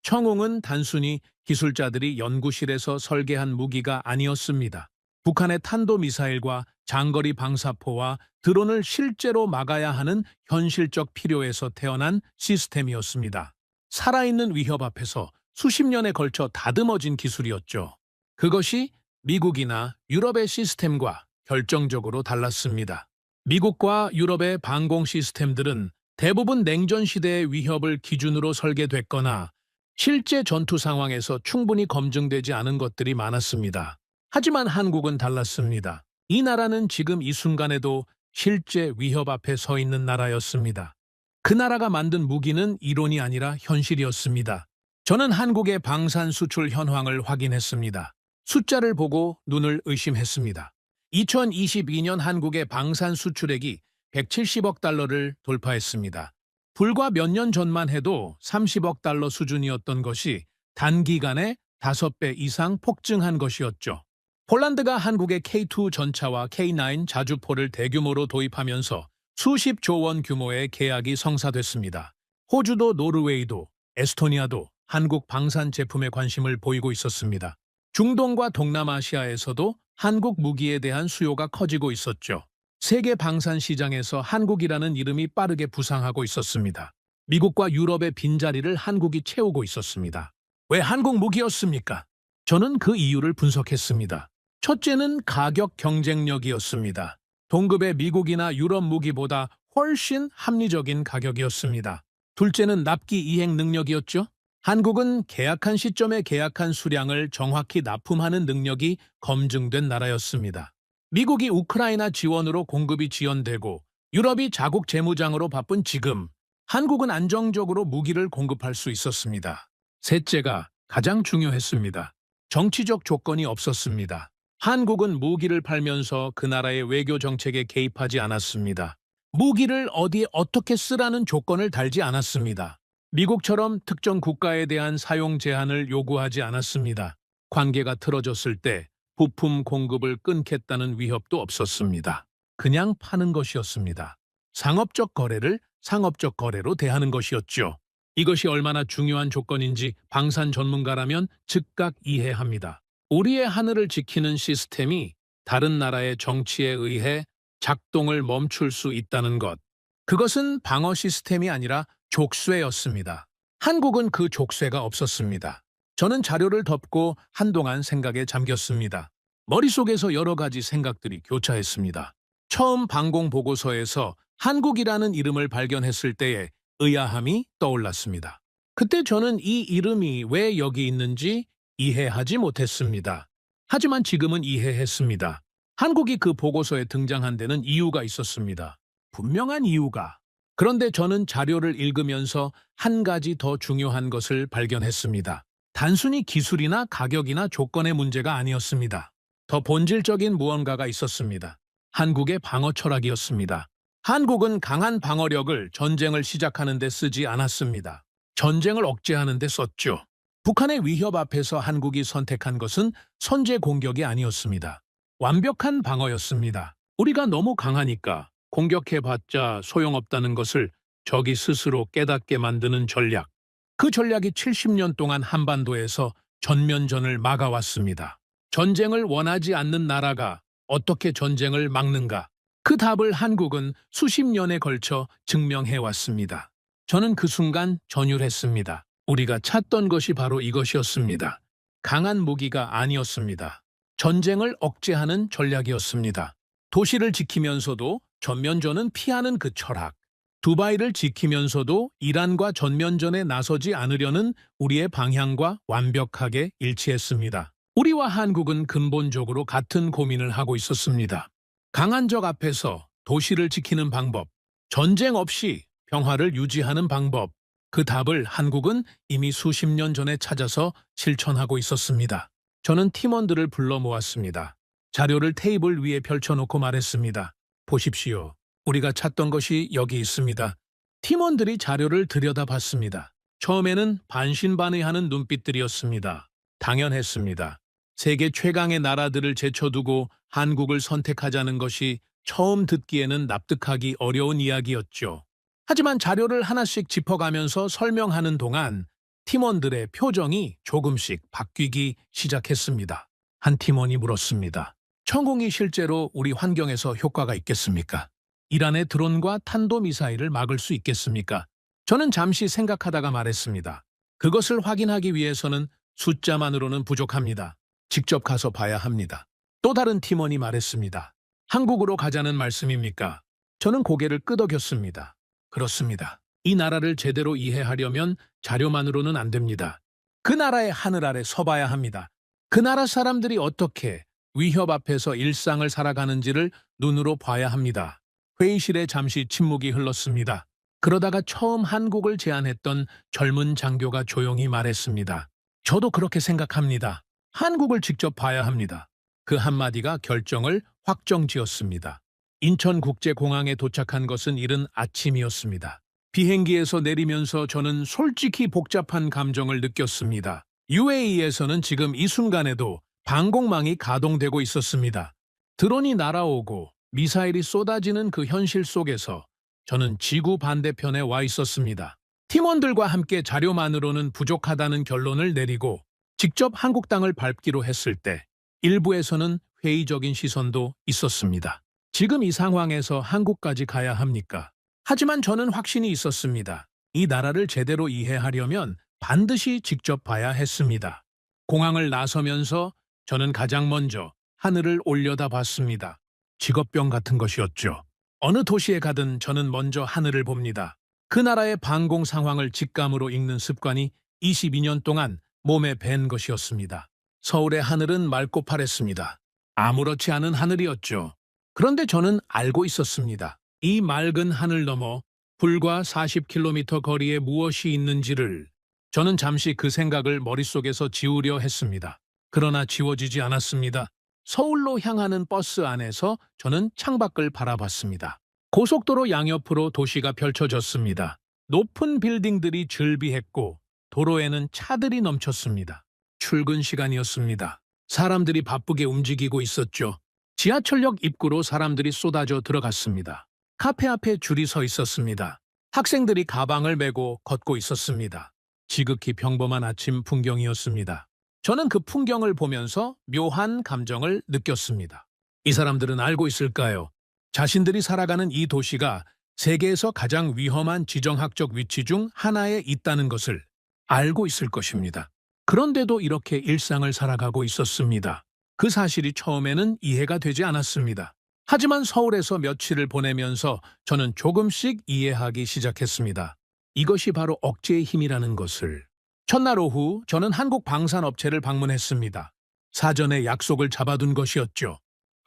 청웅은 단순히 기술자들이 연구실에서 설계한 무기가 아니었습니다. 북한의 탄도미사일과 장거리 방사포와 드론을 실제로 막아야 하는 현실적 필요에서 태어난 시스템이었습니다. 살아있는 위협 앞에서 수십 년에 걸쳐 다듬어진 기술이었죠. 그것이 미국이나 유럽의 시스템과 결정적으로 달랐습니다. 미국과 유럽의 방공 시스템들은 대부분 냉전 시대의 위협을 기준으로 설계됐거나 실제 전투 상황에서 충분히 검증되지 않은 것들이 많았습니다. 하지만 한국은 달랐습니다. 이 나라는 지금 이 순간에도 실제 위협 앞에 서 있는 나라였습니다. 그 나라가 만든 무기는 이론이 아니라 현실이었습니다. 저는 한국의 방산 수출 현황을 확인했습니다. 숫자를 보고 눈을 의심했습니다. 2022년 한국의 방산 수출액이 170억 달러를 돌파했습니다. 불과 몇 년 전만 해도 30억 달러 수준이었던 것이 단기간에 5배 이상 폭증한 것이었죠. 폴란드가 한국의 K2 전차와 K9 자주포를 대규모로 도입하면서 수십조 원 규모의 계약이 성사됐습니다. 호주도 노르웨이도 에스토니아도 한국 방산 제품에 관심을 보이고 있었습니다. 중동과 동남아시아에서도 한국 무기에 대한 수요가 커지고 있었죠. 세계 방산 시장에서 한국이라는 이름이 빠르게 부상하고 있었습니다. 미국과 유럽의 빈자리를 한국이 채우고 있었습니다. 왜 한국 무기였습니까? 저는 그 이유를 분석했습니다. 첫째는 가격 경쟁력이었습니다. 동급의 미국이나 유럽 무기보다 훨씬 합리적인 가격이었습니다. 둘째는 납기 이행 능력이었죠. 한국은 계약한 시점에 계약한 수량을 정확히 납품하는 능력이 검증된 나라였습니다. 미국이 우크라이나 지원으로 공급이 지연되고 유럽이 자국 재무장으로 바쁜 지금 한국은 안정적으로 무기를 공급할 수 있었습니다. 셋째가 가장 중요했습니다. 정치적 조건이 없었습니다. 한국은 무기를 팔면서 그 나라의 외교 정책에 개입하지 않았습니다. 무기를 어디에 어떻게 쓰라는 조건을 달지 않았습니다. 미국처럼 특정 국가에 대한 사용 제한을 요구하지 않았습니다. 관계가 틀어졌을 때 부품 공급을 끊겠다는 위협도 없었습니다. 그냥 파는 것이었습니다. 상업적 거래를 상업적 거래로 대하는 것이었죠. 이것이 얼마나 중요한 조건인지 방산 전문가라면 즉각 이해합니다. 우리의 하늘을 지키는 시스템이 다른 나라의 정치에 의해 작동을 멈출 수 있다는 것. 그것은 방어 시스템이 아니라 족쇄였습니다. 한국은 그 족쇄가 없었습니다. 저는 자료를 덮고 한동안 생각에 잠겼습니다. 머릿속에서 여러 가지 생각들이 교차했습니다. 처음 방공 보고서에서 한국이라는 이름을 발견했을 때의 의아함이 떠올랐습니다. 그때 저는 이 이름이 왜 여기 있는지 이해하지 못했습니다. 하지만 지금은 이해했습니다. 한국이 그 보고서에 등장한 데는 이유가 있었습니다. 분명한 이유가. 그런데 저는 자료를 읽으면서 한 가지 더 중요한 것을 발견했습니다. 단순히 기술이나 가격이나 조건의 문제가 아니었습니다. 더 본질적인 무언가가 있었습니다. 한국의 방어 철학이었습니다. 한국은 강한 방어력을 전쟁을 시작하는 데 쓰지 않았습니다. 전쟁을 억제하는 데 썼죠. 북한의 위협 앞에서 한국이 선택한 것은 선제 공격이 아니었습니다. 완벽한 방어였습니다. 우리가 너무 강하니까 공격해봤자 소용없다는 것을 적이 스스로 깨닫게 만드는 전략. 그 전략이 70년 동안 한반도에서 전면전을 막아왔습니다. 전쟁을 원하지 않는 나라가 어떻게 전쟁을 막는가? 그 답을 한국은 수십 년에 걸쳐 증명해왔습니다. 저는 그 순간 전율했습니다. 우리가 찾던 것이 바로 이것이었습니다. 강한 무기가 아니었습니다. 전쟁을 억제하는 전략이었습니다. 도시를 지키면서도 전면전은 피하는 그 철학. 두바이를 지키면서도 이란과 전면전에 나서지 않으려는 우리의 방향과 완벽하게 일치했습니다. 우리와 한국은 근본적으로 같은 고민을 하고 있었습니다. 강한 적 앞에서 도시를 지키는 방법, 전쟁 없이 평화를 유지하는 방법, 그 답을 한국은 이미 수십 년 전에 찾아서 실천하고 있었습니다. 저는 팀원들을 불러 모았습니다. 자료를 테이블 위에 펼쳐놓고 말했습니다. 보십시오. 우리가 찾던 것이 여기 있습니다. 팀원들이 자료를 들여다봤습니다. 처음에는 반신반의하는 눈빛들이었습니다. 당연했습니다. 세계 최강의 나라들을 제쳐두고 한국을 선택하자는 것이 처음 듣기에는 납득하기 어려운 이야기였죠. 하지만 자료를 하나씩 짚어가면서 설명하는 동안 팀원들의 표정이 조금씩 바뀌기 시작했습니다. 한 팀원이 물었습니다. 천공이 실제로 우리 환경에서 효과가 있겠습니까? 이란의 드론과 탄도미사일을 막을 수 있겠습니까? 저는 잠시 생각하다가 말했습니다. 그것을 확인하기 위해서는 숫자만으로는 부족합니다. 직접 가서 봐야 합니다. 또 다른 팀원이 말했습니다. 한국으로 가자는 말씀입니까? 저는 고개를 끄덕였습니다. 그렇습니다. 이 나라를 제대로 이해하려면 자료만으로는 안 됩니다. 그 나라의 하늘 아래 서봐야 합니다. 그 나라 사람들이 어떻게 위협 앞에서 일상을 살아가는지를 눈으로 봐야 합니다. 회의실에 잠시 침묵이 흘렀습니다. 그러다가 처음 한국을 제안했던 젊은 장교가 조용히 말했습니다. 저도 그렇게 생각합니다. 한국을 직접 봐야 합니다. 그 한마디가 결정을 확정지었습니다. 인천국제공항에 도착한 것은 이른 아침이었습니다. 비행기에서 내리면서 저는 솔직히 복잡한 감정을 느꼈습니다. UAE에서는 지금 이 순간에도 방공망이 가동되고 있었습니다. 드론이 날아오고 미사일이 쏟아지는 그 현실 속에서 저는 지구 반대편에 와 있었습니다. 팀원들과 함께 자료만으로는 부족하다는 결론을 내리고 직접 한국 땅을 밟기로 했을 때 일부에서는 회의적인 시선도 있었습니다. 지금 이 상황에서 한국까지 가야 합니까? 하지만 저는 확신이 있었습니다. 이 나라를 제대로 이해하려면 반드시 직접 봐야 했습니다. 공항을 나서면서 저는 가장 먼저 하늘을 올려다봤습니다. 직업병 같은 것이었죠. 어느 도시에 가든 저는 먼저 하늘을 봅니다. 그 나라의 방공 상황을 직감으로 읽는 습관이 22년 동안 몸에 밴 것이었습니다. 서울의 하늘은 맑고 파랬습니다. 아무렇지 않은 하늘이었죠. 그런데 저는 알고 있었습니다. 이 맑은 하늘 너머 불과 40km 거리에 무엇이 있는지를 저는 잠시 그 생각을 머릿속에서 지우려 했습니다. 그러나 지워지지 않았습니다. 서울로 향하는 버스 안에서 저는 창밖을 바라봤습니다. 고속도로 양옆으로 도시가 펼쳐졌습니다. 높은 빌딩들이 즐비했고 도로에는 차들이 넘쳤습니다. 출근 시간이었습니다. 사람들이 바쁘게 움직이고 있었죠. 지하철역 입구로 사람들이 쏟아져 들어갔습니다. 카페 앞에 줄이 서 있었습니다. 학생들이 가방을 메고 걷고 있었습니다. 지극히 평범한 아침 풍경이었습니다. 저는 그 풍경을 보면서 묘한 감정을 느꼈습니다. 이 사람들은 알고 있을까요? 자신들이 살아가는 이 도시가 세계에서 가장 위험한 지정학적 위치 중 하나에 있다는 것을 알고 있을 것입니다. 그런데도 이렇게 일상을 살아가고 있었습니다. 그 사실이 처음에는 이해가 되지 않았습니다. 하지만 서울에서 며칠을 보내면서 저는 조금씩 이해하기 시작했습니다. 이것이 바로 억제의 힘이라는 것을. 첫날 오후 저는 한국 방산업체를 방문했습니다. 사전에 약속을 잡아둔 것이었죠.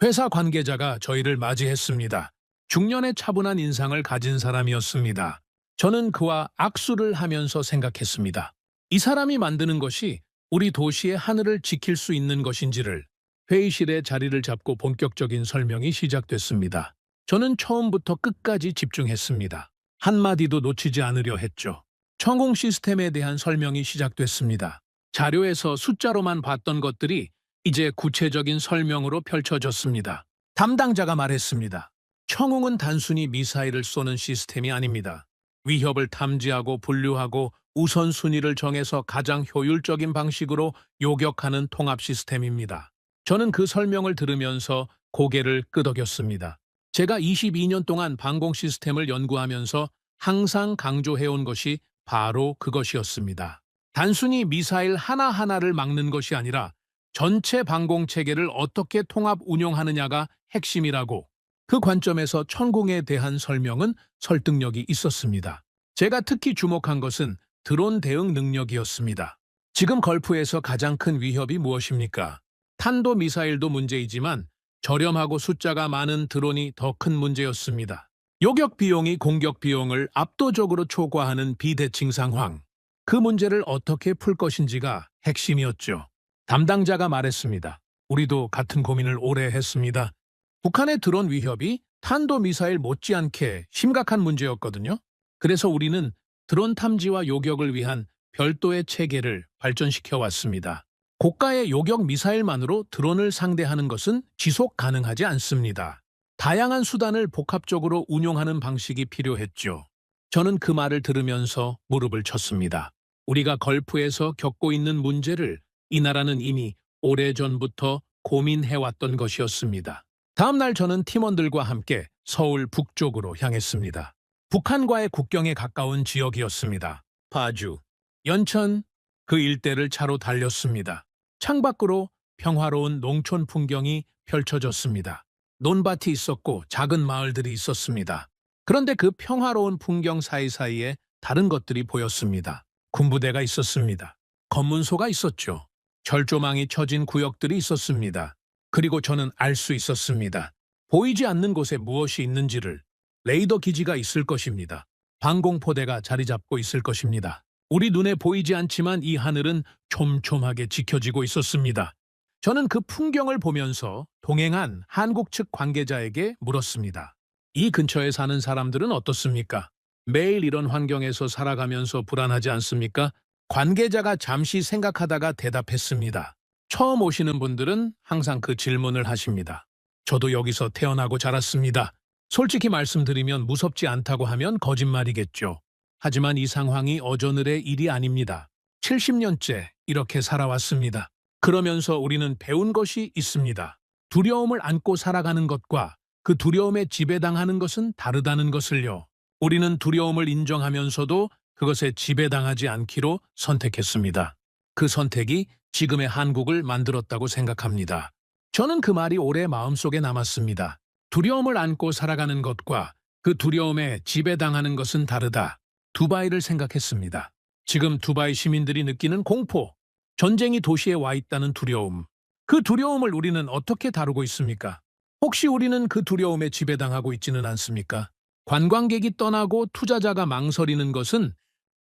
회사 관계자가 저희를 맞이했습니다. 중년의 차분한 인상을 가진 사람이었습니다. 저는 그와 악수를 하면서 생각했습니다. 이 사람이 만드는 것이 우리 도시의 하늘을 지킬 수 있는 것인지를. 회의실에 자리를 잡고 본격적인 설명이 시작됐습니다. 저는 처음부터 끝까지 집중했습니다. 한마디도 놓치지 않으려 했죠. 천공 시스템에 대한 설명이 시작됐습니다. 자료에서 숫자로만 봤던 것들이 이제 구체적인 설명으로 펼쳐졌습니다. 담당자가 말했습니다. 천공은 단순히 미사일을 쏘는 시스템이 아닙니다. 위협을 탐지하고 분류하고 우선순위를 정해서 가장 효율적인 방식으로 요격하는 통합 시스템입니다. 저는 그 설명을 들으면서 고개를 끄덕였습니다. 제가 22년 동안 방공 시스템을 연구하면서 항상 강조해온 것이 바로 그것이었습니다. 단순히 미사일 하나하나를 막는 것이 아니라 전체 방공 체계를 어떻게 통합 운용하느냐가 핵심이라고. 그 관점에서 천공에 대한 설명은 설득력이 있었습니다. 제가 특히 주목한 것은 드론 대응 능력이었습니다. 지금 걸프에서 가장 큰 위협이 무엇입니까? 탄도미사일도 문제이지만 저렴하고 숫자가 많은 드론이 더 큰 문제였습니다. 요격 비용이 공격 비용을 압도적으로 초과하는 비대칭 상황. 그 문제를 어떻게 풀 것인지가 핵심이었죠. 담당자가 말했습니다. 우리도 같은 고민을 오래 했습니다. 북한의 드론 위협이 탄도미사일 못지않게 심각한 문제였거든요. 그래서 우리는 드론 탐지와 요격을 위한 별도의 체계를 발전시켜 왔습니다. 고가의 요격 미사일만으로 드론을 상대하는 것은 지속 가능하지 않습니다. 다양한 수단을 복합적으로 운용하는 방식이 필요했죠. 저는 그 말을 들으면서 무릎을 쳤습니다. 우리가 걸프에서 겪고 있는 문제를 이 나라는 이미 오래전부터 고민해왔던 것이었습니다. 다음 날 저는 팀원들과 함께 서울 북쪽으로 향했습니다. 북한과의 국경에 가까운 지역이었습니다. 파주, 연천, 그 일대를 차로 달렸습니다. 창밖으로 평화로운 농촌 풍경이 펼쳐졌습니다. 논밭이 있었고 작은 마을들이 있었습니다. 그런데 그 평화로운 풍경 사이사이에 다른 것들이 보였습니다. 군부대가 있었습니다. 검문소가 있었죠. 철조망이 쳐진 구역들이 있었습니다. 그리고 저는 알 수 있었습니다. 보이지 않는 곳에 무엇이 있는지를. 레이더 기지가 있을 것입니다. 방공포대가 자리 잡고 있을 것입니다. 우리 눈에 보이지 않지만 이 하늘은 촘촘하게 지켜지고 있었습니다. 저는 그 풍경을 보면서 동행한 한국 측 관계자에게 물었습니다. 이 근처에 사는 사람들은 어떻습니까? 매일 이런 환경에서 살아가면서 불안하지 않습니까? 관계자가 잠시 생각하다가 대답했습니다. 처음 오시는 분들은 항상 그 질문을 하십니다. 저도 여기서 태어나고 자랐습니다. 솔직히 말씀드리면 무섭지 않다고 하면 거짓말이겠죠. 하지만 이 상황이 어저늘의 일이 아닙니다. 70년째 이렇게 살아왔습니다. 그러면서 우리는 배운 것이 있습니다. 두려움을 안고 살아가는 것과 그 두려움에 지배당하는 것은 다르다는 것을요. 우리는 두려움을 인정하면서도 그것에 지배당하지 않기로 선택했습니다. 그 선택이 지금의 한국을 만들었다고 생각합니다. 저는 그 말이 오래 마음속에 남았습니다. 두려움을 안고 살아가는 것과 그 두려움에 지배당하는 것은 다르다. 두바이를 생각했습니다. 지금 두바이 시민들이 느끼는 공포, 전쟁이 도시에 와 있다는 두려움. 그 두려움을 우리는 어떻게 다루고 있습니까? 혹시 우리는 그 두려움에 지배당하고 있지는 않습니까? 관광객이 떠나고 투자자가 망설이는 것은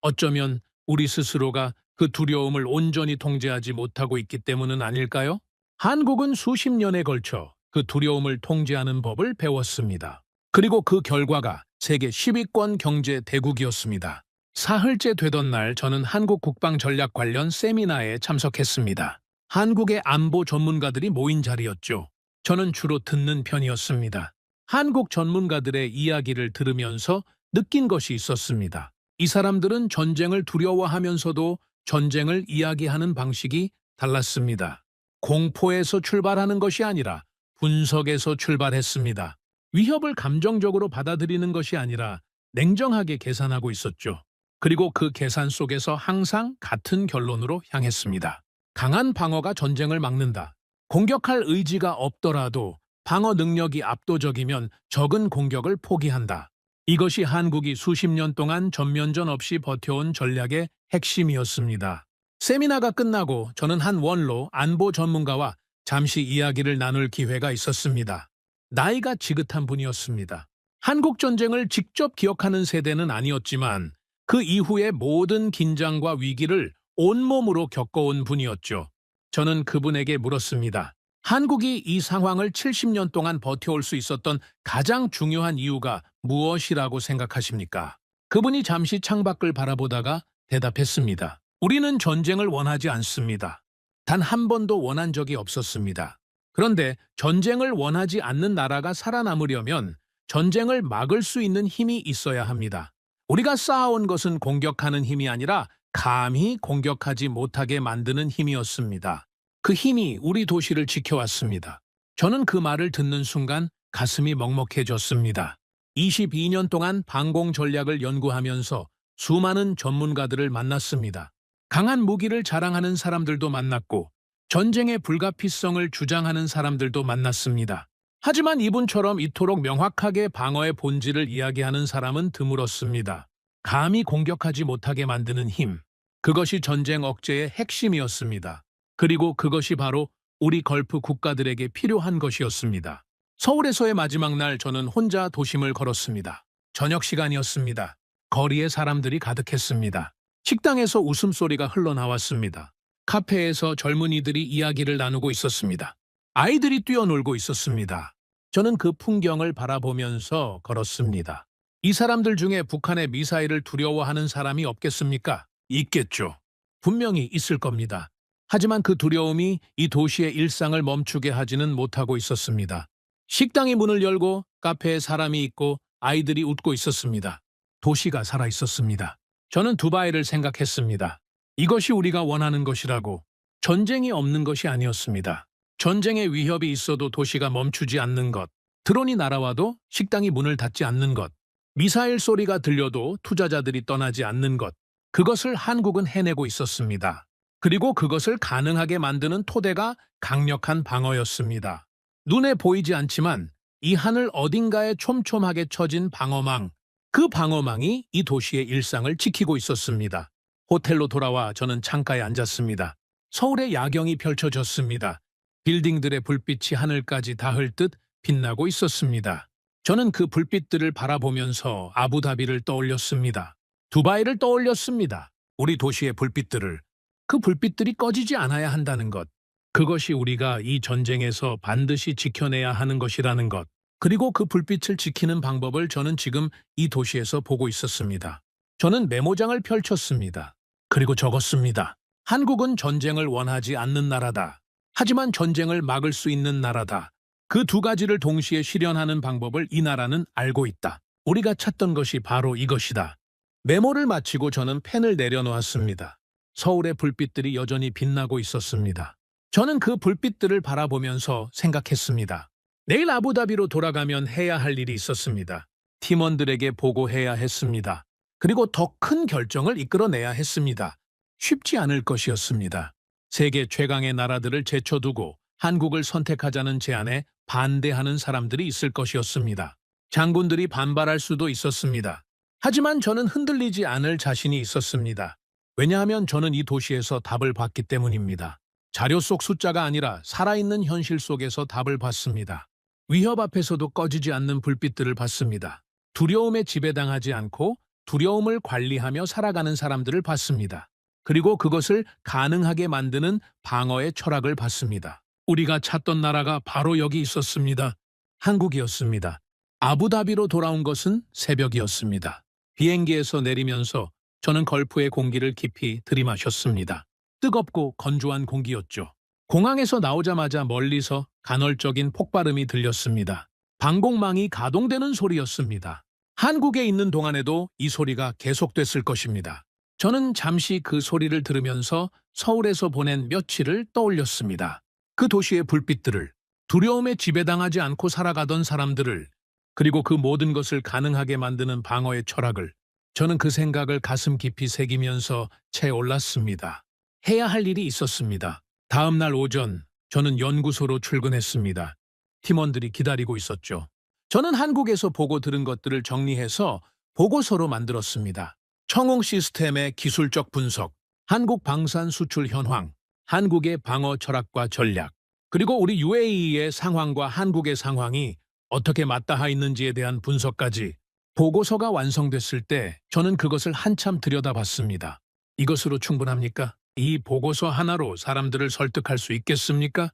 어쩌면 우리 스스로가 그 두려움을 온전히 통제하지 못하고 있기 때문은 아닐까요? 한국은 수십 년에 걸쳐 그 두려움을 통제하는 법을 배웠습니다. 그리고 그 결과가 세계 10위권 경제 대국이었습니다. 사흘째 되던 날 저는 한국 국방 전략 관련 세미나에 참석했습니다. 한국의 안보 전문가들이 모인 자리였죠. 저는 주로 듣는 편이었습니다. 한국 전문가들의 이야기를 들으면서 느낀 것이 있었습니다. 이 사람들은 전쟁을 두려워하면서도 전쟁을 이야기하는 방식이 달랐습니다. 공포에서 출발하는 것이 아니라 분석에서 출발했습니다. 위협을 감정적으로 받아들이는 것이 아니라 냉정하게 계산하고 있었죠. 그리고 그 계산 속에서 항상 같은 결론으로 향했습니다. 강한 방어가 전쟁을 막는다. 공격할 의지가 없더라도 방어 능력이 압도적이면 적은 공격을 포기한다. 이것이 한국이 수십 년 동안 전면전 없이 버텨온 전략의 핵심이었습니다. 세미나가 끝나고 저는 한 원로 안보 전문가와 잠시 이야기를 나눌 기회가 있었습니다. 나이가 지긋한 분이었습니다. 한국 전쟁을 직접 기억하는 세대는 아니었지만 그 이후의 모든 긴장과 위기를 온몸으로 겪어온 분이었죠. 저는 그분에게 물었습니다. 한국이 이 상황을 70년 동안 버텨올 수 있었던 가장 중요한 이유가 무엇이라고 생각하십니까? 그분이 잠시 창밖을 바라보다가 대답했습니다. 우리는 전쟁을 원하지 않습니다. 단 한 번도 원한 적이 없었습니다. 그런데 전쟁을 원하지 않는 나라가 살아남으려면 전쟁을 막을 수 있는 힘이 있어야 합니다. 우리가 쌓아온 것은 공격하는 힘이 아니라 감히 공격하지 못하게 만드는 힘이었습니다. 그 힘이 우리 도시를 지켜왔습니다. 저는 그 말을 듣는 순간 가슴이 먹먹해졌습니다. 22년 동안 방공 전략을 연구하면서 수많은 전문가들을 만났습니다. 강한 무기를 자랑하는 사람들도 만났고 전쟁의 불가피성을 주장하는 사람들도 만났습니다. 하지만 이분처럼 이토록 명확하게 방어의 본질을 이야기하는 사람은 드물었습니다. 감히 공격하지 못하게 만드는 힘. 그것이 전쟁 억제의 핵심이었습니다. 그리고 그것이 바로 우리 걸프 국가들에게 필요한 것이었습니다. 서울에서의 마지막 날 저는 혼자 도심을 걸었습니다. 저녁 시간이었습니다. 거리에 사람들이 가득했습니다. 식당에서 웃음소리가 흘러나왔습니다. 카페에서 젊은이들이 이야기를 나누고 있었습니다. 아이들이 뛰어놀고 있었습니다. 저는 그 풍경을 바라보면서 걸었습니다. 이 사람들 중에 북한의 미사일을 두려워하는 사람이 없겠습니까? 있겠죠. 분명히 있을 겁니다. 하지만 그 두려움이 이 도시의 일상을 멈추게 하지는 못하고 있었습니다. 식당이 문을 열고 카페에 사람이 있고 아이들이 웃고 있었습니다. 도시가 살아 있었습니다. 저는 두바이를 생각했습니다. 이것이 우리가 원하는 것이라고. 전쟁이 없는 것이 아니었습니다. 전쟁의 위협이 있어도 도시가 멈추지 않는 것. 드론이 날아와도 식당이 문을 닫지 않는 것. 미사일 소리가 들려도 투자자들이 떠나지 않는 것. 그것을 한국은 해내고 있었습니다. 그리고 그것을 가능하게 만드는 토대가 강력한 방어였습니다. 눈에 보이지 않지만 이 하늘 어딘가에 촘촘하게 쳐진 방어망. 그 방어망이 이 도시의 일상을 지키고 있었습니다. 호텔로 돌아와 저는 창가에 앉았습니다. 서울의 야경이 펼쳐졌습니다. 빌딩들의 불빛이 하늘까지 닿을 듯 빛나고 있었습니다. 저는 그 불빛들을 바라보면서 아부다비를 떠올렸습니다. 두바이를 떠올렸습니다. 우리 도시의 불빛들을. 그 불빛들이 꺼지지 않아야 한다는 것. 그것이 우리가 이 전쟁에서 반드시 지켜내야 하는 것이라는 것. 그리고 그 불빛을 지키는 방법을 저는 지금 이 도시에서 보고 있었습니다. 저는 메모장을 펼쳤습니다. 그리고 적었습니다. 한국은 전쟁을 원하지 않는 나라다. 하지만 전쟁을 막을 수 있는 나라다. 그 두 가지를 동시에 실현하는 방법을 이 나라는 알고 있다. 우리가 찾던 것이 바로 이것이다. 메모를 마치고 저는 펜을 내려놓았습니다. 서울의 불빛들이 여전히 빛나고 있었습니다. 저는 그 불빛들을 바라보면서 생각했습니다. 내일 아부다비로 돌아가면 해야 할 일이 있었습니다. 팀원들에게 보고해야 했습니다. 그리고 더 큰 결정을 이끌어내야 했습니다. 쉽지 않을 것이었습니다. 세계 최강의 나라들을 제쳐두고 한국을 선택하자는 제안에 반대하는 사람들이 있을 것이었습니다. 장군들이 반발할 수도 있었습니다. 하지만 저는 흔들리지 않을 자신이 있었습니다. 왜냐하면 저는 이 도시에서 답을 봤기 때문입니다. 자료 속 숫자가 아니라 살아있는 현실 속에서 답을 봤습니다. 위협 앞에서도 꺼지지 않는 불빛들을 봤습니다. 두려움에 지배당하지 않고 두려움을 관리하며 살아가는 사람들을 봤습니다. 그리고 그것을 가능하게 만드는 방어의 철학을 봤습니다. 우리가 찾던 나라가 바로 여기 있었습니다. 한국이었습니다. 아부다비로 돌아온 것은 새벽이었습니다. 비행기에서 내리면서 저는 걸프의 공기를 깊이 들이마셨습니다. 뜨겁고 건조한 공기였죠. 공항에서 나오자마자 멀리서 간헐적인 폭발음이 들렸습니다. 방공망이 가동되는 소리였습니다. 한국에 있는 동안에도 이 소리가 계속됐을 것입니다. 저는 잠시 그 소리를 들으면서 서울에서 보낸 며칠을 떠올렸습니다. 그 도시의 불빛들을, 두려움에 지배당하지 않고 살아가던 사람들을, 그리고 그 모든 것을 가능하게 만드는 방어의 철학을. 저는 그 생각을 가슴 깊이 새기면서 채올랐습니다. 해야 할 일이 있었습니다. 다음 날 오전, 저는 연구소로 출근했습니다. 팀원들이 기다리고 있었죠. 저는 한국에서 보고 들은 것들을 정리해서 보고서로 만들었습니다. 청홍 시스템의 기술적 분석, 한국 방산 수출 현황, 한국의 방어 철학과 전략, 그리고 우리 UAE의 상황과 한국의 상황이 어떻게 맞닿아 있는지에 대한 분석까지. 보고서가 완성됐을 때 저는 그것을 한참 들여다봤습니다. 이것으로 충분합니까? 이 보고서 하나로 사람들을 설득할 수 있겠습니까?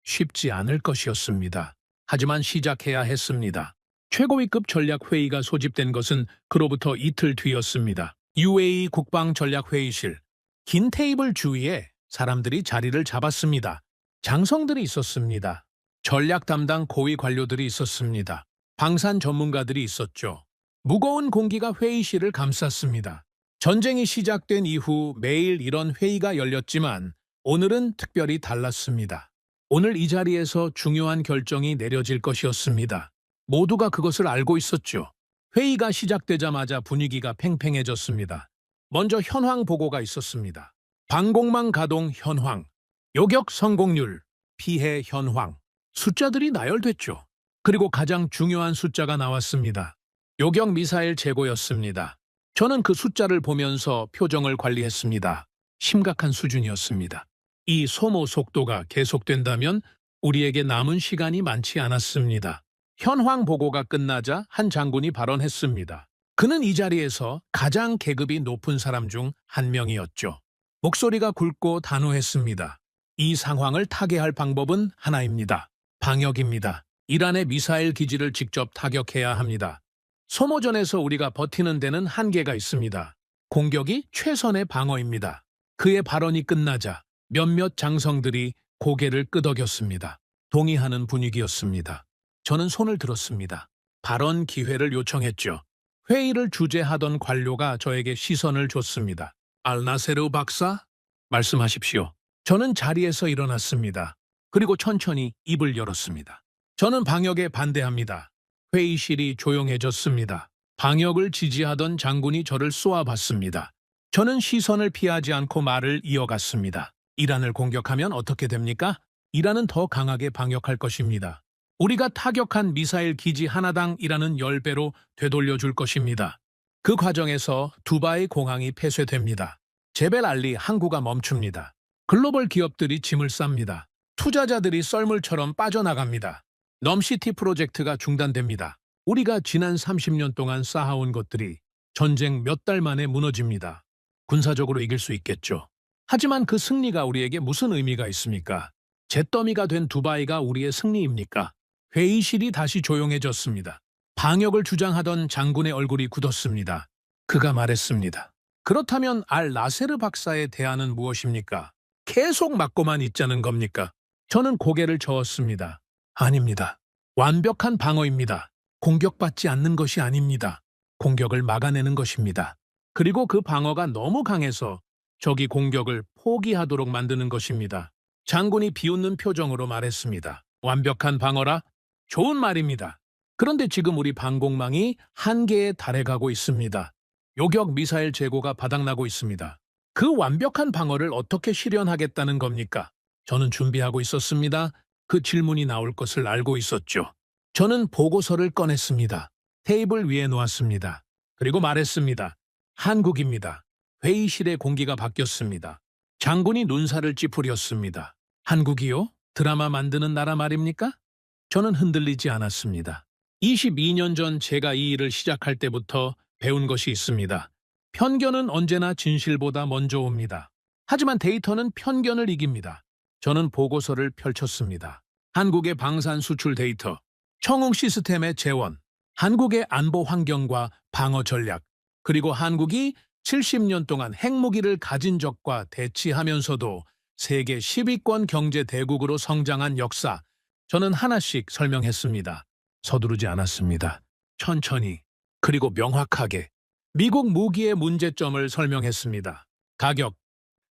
쉽지 않을 것이었습니다. 하지만 시작해야 했습니다. 최고위급 전략회의가 소집된 것은 그로부터 이틀 뒤였습니다. UAE 국방전략회의실. 긴 테이블 주위에 사람들이 자리를 잡았습니다. 장성들이 있었습니다. 전략 담당 고위 관료들이 있었습니다. 방산 전문가들이 있었죠. 무거운 공기가 회의실을 감쌌습니다. 전쟁이 시작된 이후 매일 이런 회의가 열렸지만 오늘은 특별히 달랐습니다. 오늘 이 자리에서 중요한 결정이 내려질 것이었습니다. 모두가 그것을 알고 있었죠. 회의가 시작되자마자 분위기가 팽팽해졌습니다. 먼저 현황 보고가 있었습니다. 방공망 가동 현황, 요격 성공률, 피해 현황. 숫자들이 나열됐죠. 그리고 가장 중요한 숫자가 나왔습니다. 요격 미사일 재고였습니다. 저는 그 숫자를 보면서 표정을 관리했습니다. 심각한 수준이었습니다. 이 소모 속도가 계속된다면 우리에게 남은 시간이 많지 않았습니다. 현황 보고가 끝나자 한 장군이 발언했습니다. 그는 이 자리에서 가장 계급이 높은 사람 중 한 명이었죠. 목소리가 굵고 단호했습니다. 이 상황을 타개할 방법은 하나입니다. 방역입니다. 이란의 미사일 기지를 직접 타격해야 합니다. 소모전에서 우리가 버티는 데는 한계가 있습니다. 공격이 최선의 방어입니다. 그의 발언이 끝나자 몇몇 장성들이 고개를 끄덕였습니다. 동의하는 분위기였습니다. 저는 손을 들었습니다. 발언 기회를 요청했죠. 회의를 주재하던 관료가 저에게 시선을 줬습니다. 알나세르 박사? 말씀하십시오. 저는 자리에서 일어났습니다. 그리고 천천히 입을 열었습니다. 저는 방역에 반대합니다. 회의실이 조용해졌습니다. 방역을 지지하던 장군이 저를 쏘아봤습니다. 저는 시선을 피하지 않고 말을 이어갔습니다. 이란을 공격하면 어떻게 됩니까? 이란은 더 강하게 방역할 것입니다. 우리가 타격한 미사일 기지 하나당 이란은 10배로 되돌려줄 것입니다. 그 과정에서 두바이 공항이 폐쇄됩니다. 제벨 알리 항구가 멈춥니다. 글로벌 기업들이 짐을 쌉니다. 투자자들이 썰물처럼 빠져나갑니다. 넘시티 프로젝트가 중단됩니다. 우리가 지난 30년 동안 쌓아온 것들이 전쟁 몇 달 만에 무너집니다. 군사적으로 이길 수 있겠죠. 하지만 그 승리가 우리에게 무슨 의미가 있습니까? 잿더미가 된 두바이가 우리의 승리입니까? 회의실이 다시 조용해졌습니다. 방역을 주장하던 장군의 얼굴이 굳었습니다. 그가 말했습니다. 그렇다면 알 나세르 박사의 대안은 무엇입니까? 계속 맞고만 있자는 겁니까? 저는 고개를 저었습니다. 아닙니다. 완벽한 방어입니다. 공격받지 않는 것이 아닙니다. 공격을 막아내는 것입니다. 그리고 그 방어가 너무 강해서 적이 공격을 포기하도록 만드는 것입니다. 장군이 비웃는 표정으로 말했습니다. 완벽한 방어라? 좋은 말입니다. 그런데 지금 우리 방공망이 한계에 달해가고 있습니다. 요격 미사일 재고가 바닥나고 있습니다. 그 완벽한 방어를 어떻게 실현하겠다는 겁니까? 저는 준비하고 있었습니다. 그 질문이 나올 것을 알고 있었죠. 저는 보고서를 꺼냈습니다. 테이블 위에 놓았습니다. 그리고 말했습니다. 한국입니다. 회의실의 공기가 바뀌었습니다. 장군이 눈살을 찌푸렸습니다. 한국이요? 드라마 만드는 나라 말입니까? 저는 흔들리지 않았습니다. 22년 전 제가 이 일을 시작할 때부터 배운 것이 있습니다. 편견은 언제나 진실보다 먼저 옵니다. 하지만 데이터는 편견을 이깁니다. 저는 보고서를 펼쳤습니다. 한국의 방산 수출 데이터, 청웅 시스템의 재원, 한국의 안보 환경과 방어 전략, 그리고 한국이 70년 동안 핵무기를 가진 적과 대치하면서도 세계 10위권 경제 대국으로 성장한 역사, 저는 하나씩 설명했습니다. 서두르지 않았습니다. 천천히, 그리고 명확하게 미국 무기의 문제점을 설명했습니다. 가격,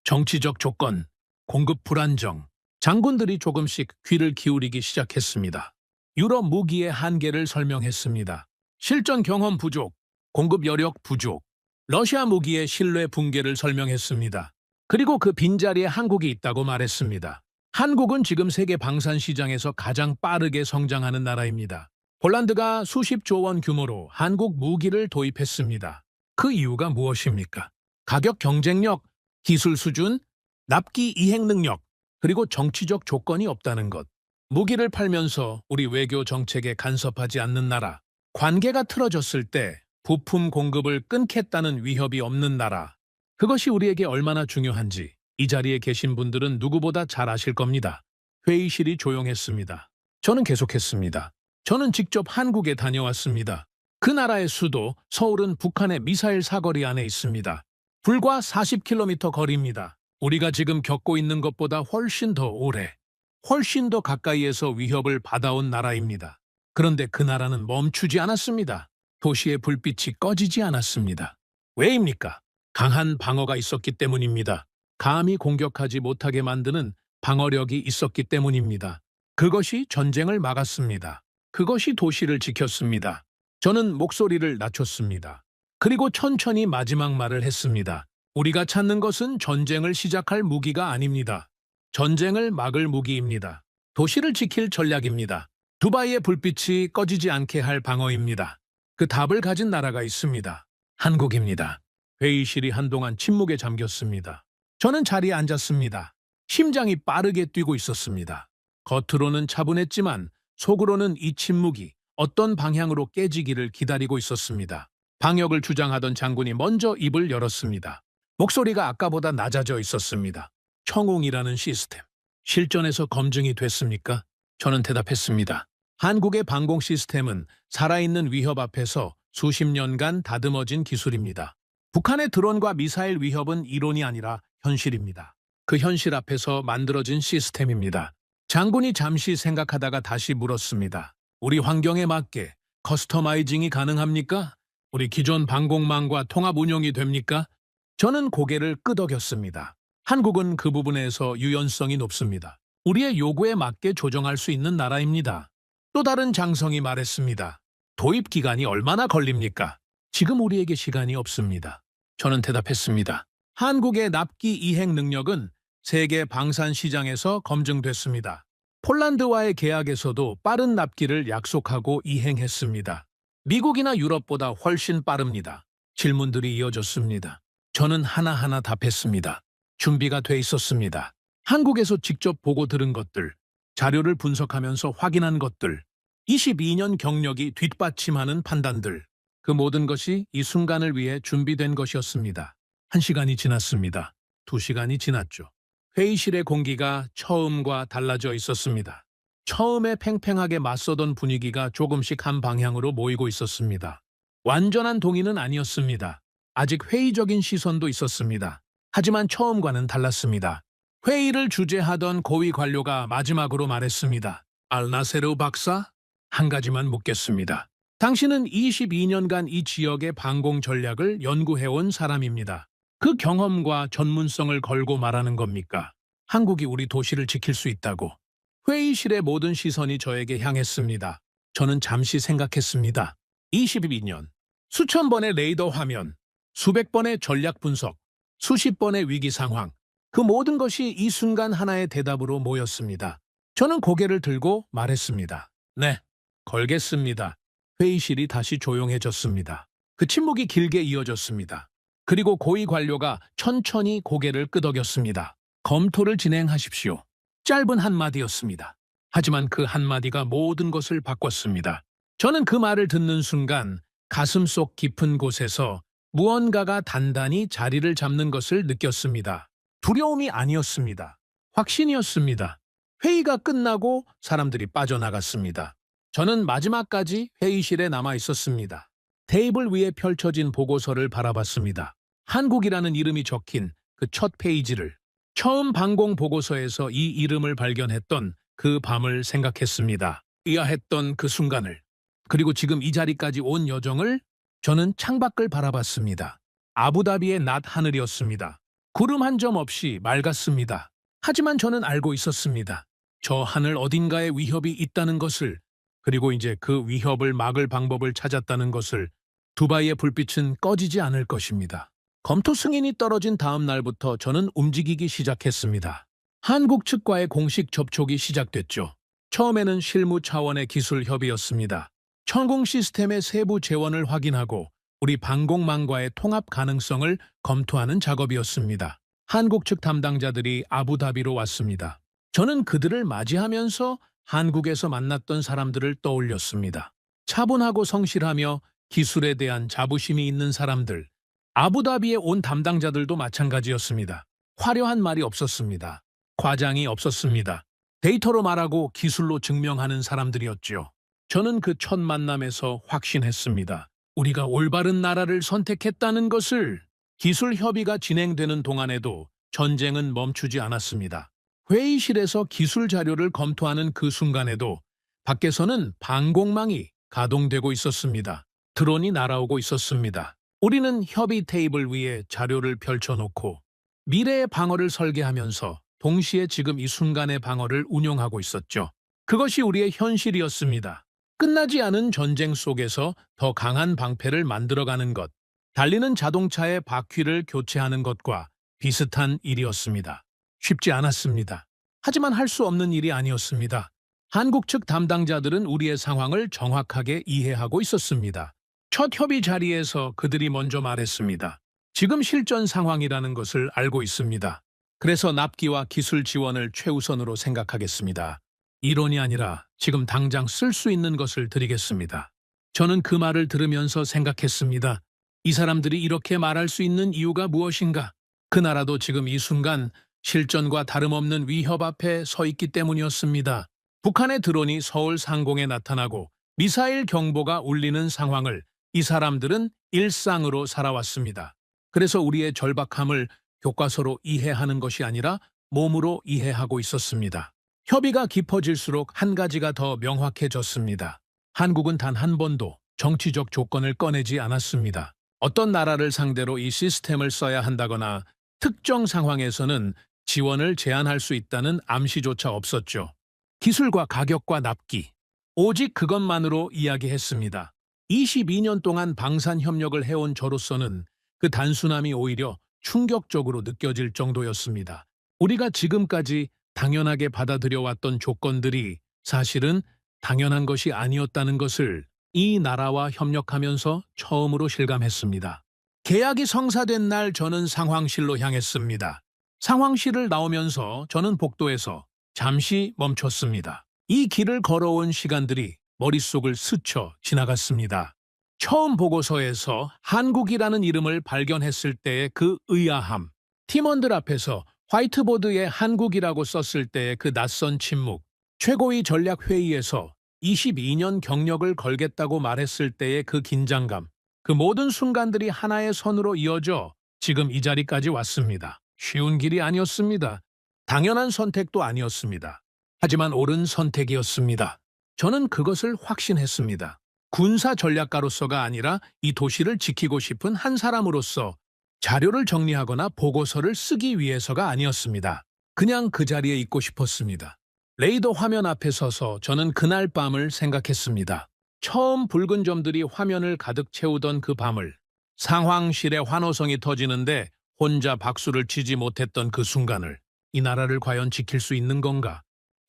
정치적 조건, 공급 불안정. 장군들이 조금씩 귀를 기울이기 시작했습니다. 유럽 무기의 한계를 설명했습니다. 실전 경험 부족, 공급 여력 부족, 러시아 무기의 신뢰 붕괴를 설명했습니다. 그리고 그 빈자리에 한국이 있다고 말했습니다. 한국은 지금 세계 방산 시장에서 가장 빠르게 성장하는 나라입니다. 폴란드가 수십조 원 규모로 한국 무기를 도입했습니다. 그 이유가 무엇입니까? 가격 경쟁력, 기술 수준, 납기 이행 능력, 그리고 정치적 조건이 없다는 것. 무기를 팔면서 우리 외교 정책에 간섭하지 않는 나라, 관계가 틀어졌을 때 부품 공급을 끊겠다는 위협이 없는 나라. 그것이 우리에게 얼마나 중요한지 이 자리에 계신 분들은 누구보다 잘 아실 겁니다. 회의실이 조용했습니다. 저는 계속했습니다. 저는 직접 한국에 다녀왔습니다. 그 나라의 수도 서울은 북한의 미사일 사거리 안에 있습니다. 불과 40km 거리입니다. 우리가 지금 겪고 있는 것보다 훨씬 더 오래, 훨씬 더 가까이에서 위협을 받아온 나라입니다. 그런데 그 나라는 멈추지 않았습니다. 도시의 불빛이 꺼지지 않았습니다. 왜입니까? 강한 방어가 있었기 때문입니다. 감히 공격하지 못하게 만드는 방어력이 있었기 때문입니다. 그것이 전쟁을 막았습니다. 그것이 도시를 지켰습니다. 저는 목소리를 낮췄습니다. 그리고 천천히 마지막 말을 했습니다. 우리가 찾는 것은 전쟁을 시작할 무기가 아닙니다. 전쟁을 막을 무기입니다. 도시를 지킬 전략입니다. 두바이의 불빛이 꺼지지 않게 할 방어입니다. 그 답을 가진 나라가 있습니다. 한국입니다. 회의실이 한동안 침묵에 잠겼습니다. 저는 자리에 앉았습니다. 심장이 빠르게 뛰고 있었습니다. 겉으로는 차분했지만 속으로는 이 침묵이 어떤 방향으로 깨지기를 기다리고 있었습니다. 방역을 주장하던 장군이 먼저 입을 열었습니다. 목소리가 아까보다 낮아져 있었습니다. 청웅이라는 시스템, 실전에서 검증이 됐습니까? 저는 대답했습니다. 한국의 방공 시스템은 살아있는 위협 앞에서 수십 년간 다듬어진 기술입니다. 북한의 드론과 미사일 위협은 이론이 아니라 현실입니다. 그 현실 앞에서 만들어진 시스템입니다. 장군이 잠시 생각하다가 다시 물었습니다. 우리 환경에 맞게 커스터마이징이 가능합니까? 우리 기존 방공망과 통합 운영이 됩니까? 저는 고개를 끄덕였습니다. 한국은 그 부분에서 유연성이 높습니다. 우리의 요구에 맞게 조정할 수 있는 나라입니다. 또 다른 장성이 말했습니다. 도입 기간이 얼마나 걸립니까? 지금 우리에게 시간이 없습니다. 저는 대답했습니다. 한국의 납기 이행 능력은 세계 방산 시장에서 검증됐습니다. 폴란드와의 계약에서도 빠른 납기를 약속하고 이행했습니다. 미국이나 유럽보다 훨씬 빠릅니다. 질문들이 이어졌습니다. 저는 하나하나 답했습니다. 준비가 돼 있었습니다. 한국에서 직접 보고 들은 것들, 자료를 분석하면서 확인한 것들, 22년 경력이 뒷받침하는 판단들, 그 모든 것이 이 순간을 위해 준비된 것이었습니다. 1시간이 지났습니다. 2시간이 지났죠. 회의실의 공기가 처음과 달라져 있었습니다. 처음에 팽팽하게 맞서던 분위기가 조금씩 한 방향으로 모이고 있었습니다. 완전한 동의는 아니었습니다. 아직 회의적인 시선도 있었습니다. 하지만 처음과는 달랐습니다. 회의를 주재하던 고위 관료가 마지막으로 말했습니다. 알나세르 박사, 한 가지만 묻겠습니다. 당신은 22년간 이 지역의 방공 전략을 연구해온 사람입니다. 그 경험과 전문성을 걸고 말하는 겁니까? 한국이 우리 도시를 지킬 수 있다고. 회의실의 모든 시선이 저에게 향했습니다. 저는 잠시 생각했습니다. 22년, 수천 번의 레이더 화면, 수백 번의 전략 분석, 수십 번의 위기 상황, 그 모든 것이 이 순간 하나의 대답으로 모였습니다. 저는 고개를 들고 말했습니다. 네, 걸겠습니다. 회의실이 다시 조용해졌습니다. 그 침묵이 길게 이어졌습니다. 그리고 고위 관료가 천천히 고개를 끄덕였습니다. 검토를 진행하십시오. 짧은 한마디였습니다. 하지만 그 한마디가 모든 것을 바꿨습니다. 저는 그 말을 듣는 순간 가슴속 깊은 곳에서 무언가가 단단히 자리를 잡는 것을 느꼈습니다. 두려움이 아니었습니다. 확신이었습니다. 회의가 끝나고 사람들이 빠져나갔습니다. 저는 마지막까지 회의실에 남아 있었습니다. 테이블 위에 펼쳐진 보고서를 바라봤습니다. 한국이라는 이름이 적힌 그 첫 페이지를, 처음 방공 보고서에서 이 이름을 발견했던 그 밤을 생각했습니다. 의아했던 그 순간을, 그리고 지금 이 자리까지 온 여정을. 저는 창밖을 바라봤습니다. 아부다비의 낮 하늘이었습니다. 구름 한 점 없이 맑았습니다. 하지만 저는 알고 있었습니다. 저 하늘 어딘가에 위협이 있다는 것을, 그리고 이제 그 위협을 막을 방법을 찾았다는 것을. 두바이의 불빛은 꺼지지 않을 것입니다. 검토 승인이 떨어진 다음 날부터 저는 움직이기 시작했습니다. 한국 측과의 공식 접촉이 시작됐죠. 처음에는 실무 차원의 기술 협의였습니다. 천공 시스템의 세부 재원을 확인하고 우리 방공망과의 통합 가능성을 검토하는 작업이었습니다. 한국 측 담당자들이 아부다비로 왔습니다. 저는 그들을 맞이하면서 한국에서 만났던 사람들을 떠올렸습니다. 차분하고 성실하며 기술에 대한 자부심이 있는 사람들. 아부다비에 온 담당자들도 마찬가지였습니다. 화려한 말이 없었습니다. 과장이 없었습니다. 데이터로 말하고 기술로 증명하는 사람들이었죠. 저는 그 첫 만남에서 확신했습니다. 우리가 올바른 나라를 선택했다는 것을. 기술 협의가 진행되는 동안에도 전쟁은 멈추지 않았습니다. 회의실에서 기술 자료를 검토하는 그 순간에도 밖에서는 방공망이 가동되고 있었습니다. 드론이 날아오고 있었습니다. 우리는 협의 테이블 위에 자료를 펼쳐놓고 미래의 방어를 설계하면서 동시에 지금 이 순간의 방어를 운용하고 있었죠. 그것이 우리의 현실이었습니다. 끝나지 않은 전쟁 속에서 더 강한 방패를 만들어가는 것, 달리는 자동차의 바퀴를 교체하는 것과 비슷한 일이었습니다. 쉽지 않았습니다. 하지만 할 수 없는 일이 아니었습니다. 한국 측 담당자들은 우리의 상황을 정확하게 이해하고 있었습니다. 첫 협의 자리에서 그들이 먼저 말했습니다. 지금 실전 상황이라는 것을 알고 있습니다. 그래서 납기와 기술 지원을 최우선으로 생각하겠습니다. 이론이 아니라 지금 당장 쓸 수 있는 것을 드리겠습니다. 저는 그 말을 들으면서 생각했습니다. 이 사람들이 이렇게 말할 수 있는 이유가 무엇인가? 그 나라도 지금 이 순간 실전과 다름없는 위협 앞에 서 있기 때문이었습니다. 북한의 드론이 서울 상공에 나타나고 미사일 경보가 울리는 상황을 이 사람들은 일상으로 살아왔습니다. 그래서 우리의 절박함을 교과서로 이해하는 것이 아니라 몸으로 이해하고 있었습니다. 협의가 깊어질수록 한 가지가 더 명확해졌습니다. 한국은 단 한 번도 정치적 조건을 꺼내지 않았습니다. 어떤 나라를 상대로 이 시스템을 써야 한다거나 특정 상황에서는 지원을 제한할 수 있다는 암시조차 없었죠. 기술과 가격과 납기, 오직 그것만으로 이야기했습니다. 22년 동안 방산 협력을 해온 저로서는 그 단순함이 오히려 충격적으로 느껴질 정도였습니다. 우리가 지금까지 당연하게 받아들여왔던 조건들이 사실은 당연한 것이 아니었다는 것을 이 나라와 협력하면서 처음으로 실감했습니다. 계약이 성사된 날 저는 상황실로 향했습니다. 상황실을 나오면서 저는 복도에서 잠시 멈췄습니다. 이 길을 걸어온 시간들이 머릿속을 스쳐 지나갔습니다. 처음 보고서에서 한국이라는 이름을 발견했을 때의 그 의아함, 팀원들 앞에서 화이트보드에 한국이라고 썼을 때의 그 낯선 침묵, 최고위 전략회의에서 22년 경력을 걸겠다고 말했을 때의 그 긴장감, 그 모든 순간들이 하나의 선으로 이어져 지금 이 자리까지 왔습니다. 쉬운 길이 아니었습니다. 당연한 선택도 아니었습니다. 하지만 옳은 선택이었습니다. 저는 그것을 확신했습니다. 군사 전략가로서가 아니라 이 도시를 지키고 싶은 한 사람으로서 자료를 정리하거나 보고서를 쓰기 위해서가 아니었습니다. 그냥 그 자리에 있고 싶었습니다. 레이더 화면 앞에 서서 저는 그날 밤을 생각했습니다. 처음 붉은 점들이 화면을 가득 채우던 그 밤을, 상황실의 환호성이 터지는데 혼자 박수를 치지 못했던 그 순간을, 이 나라를 과연 지킬 수 있는 건가?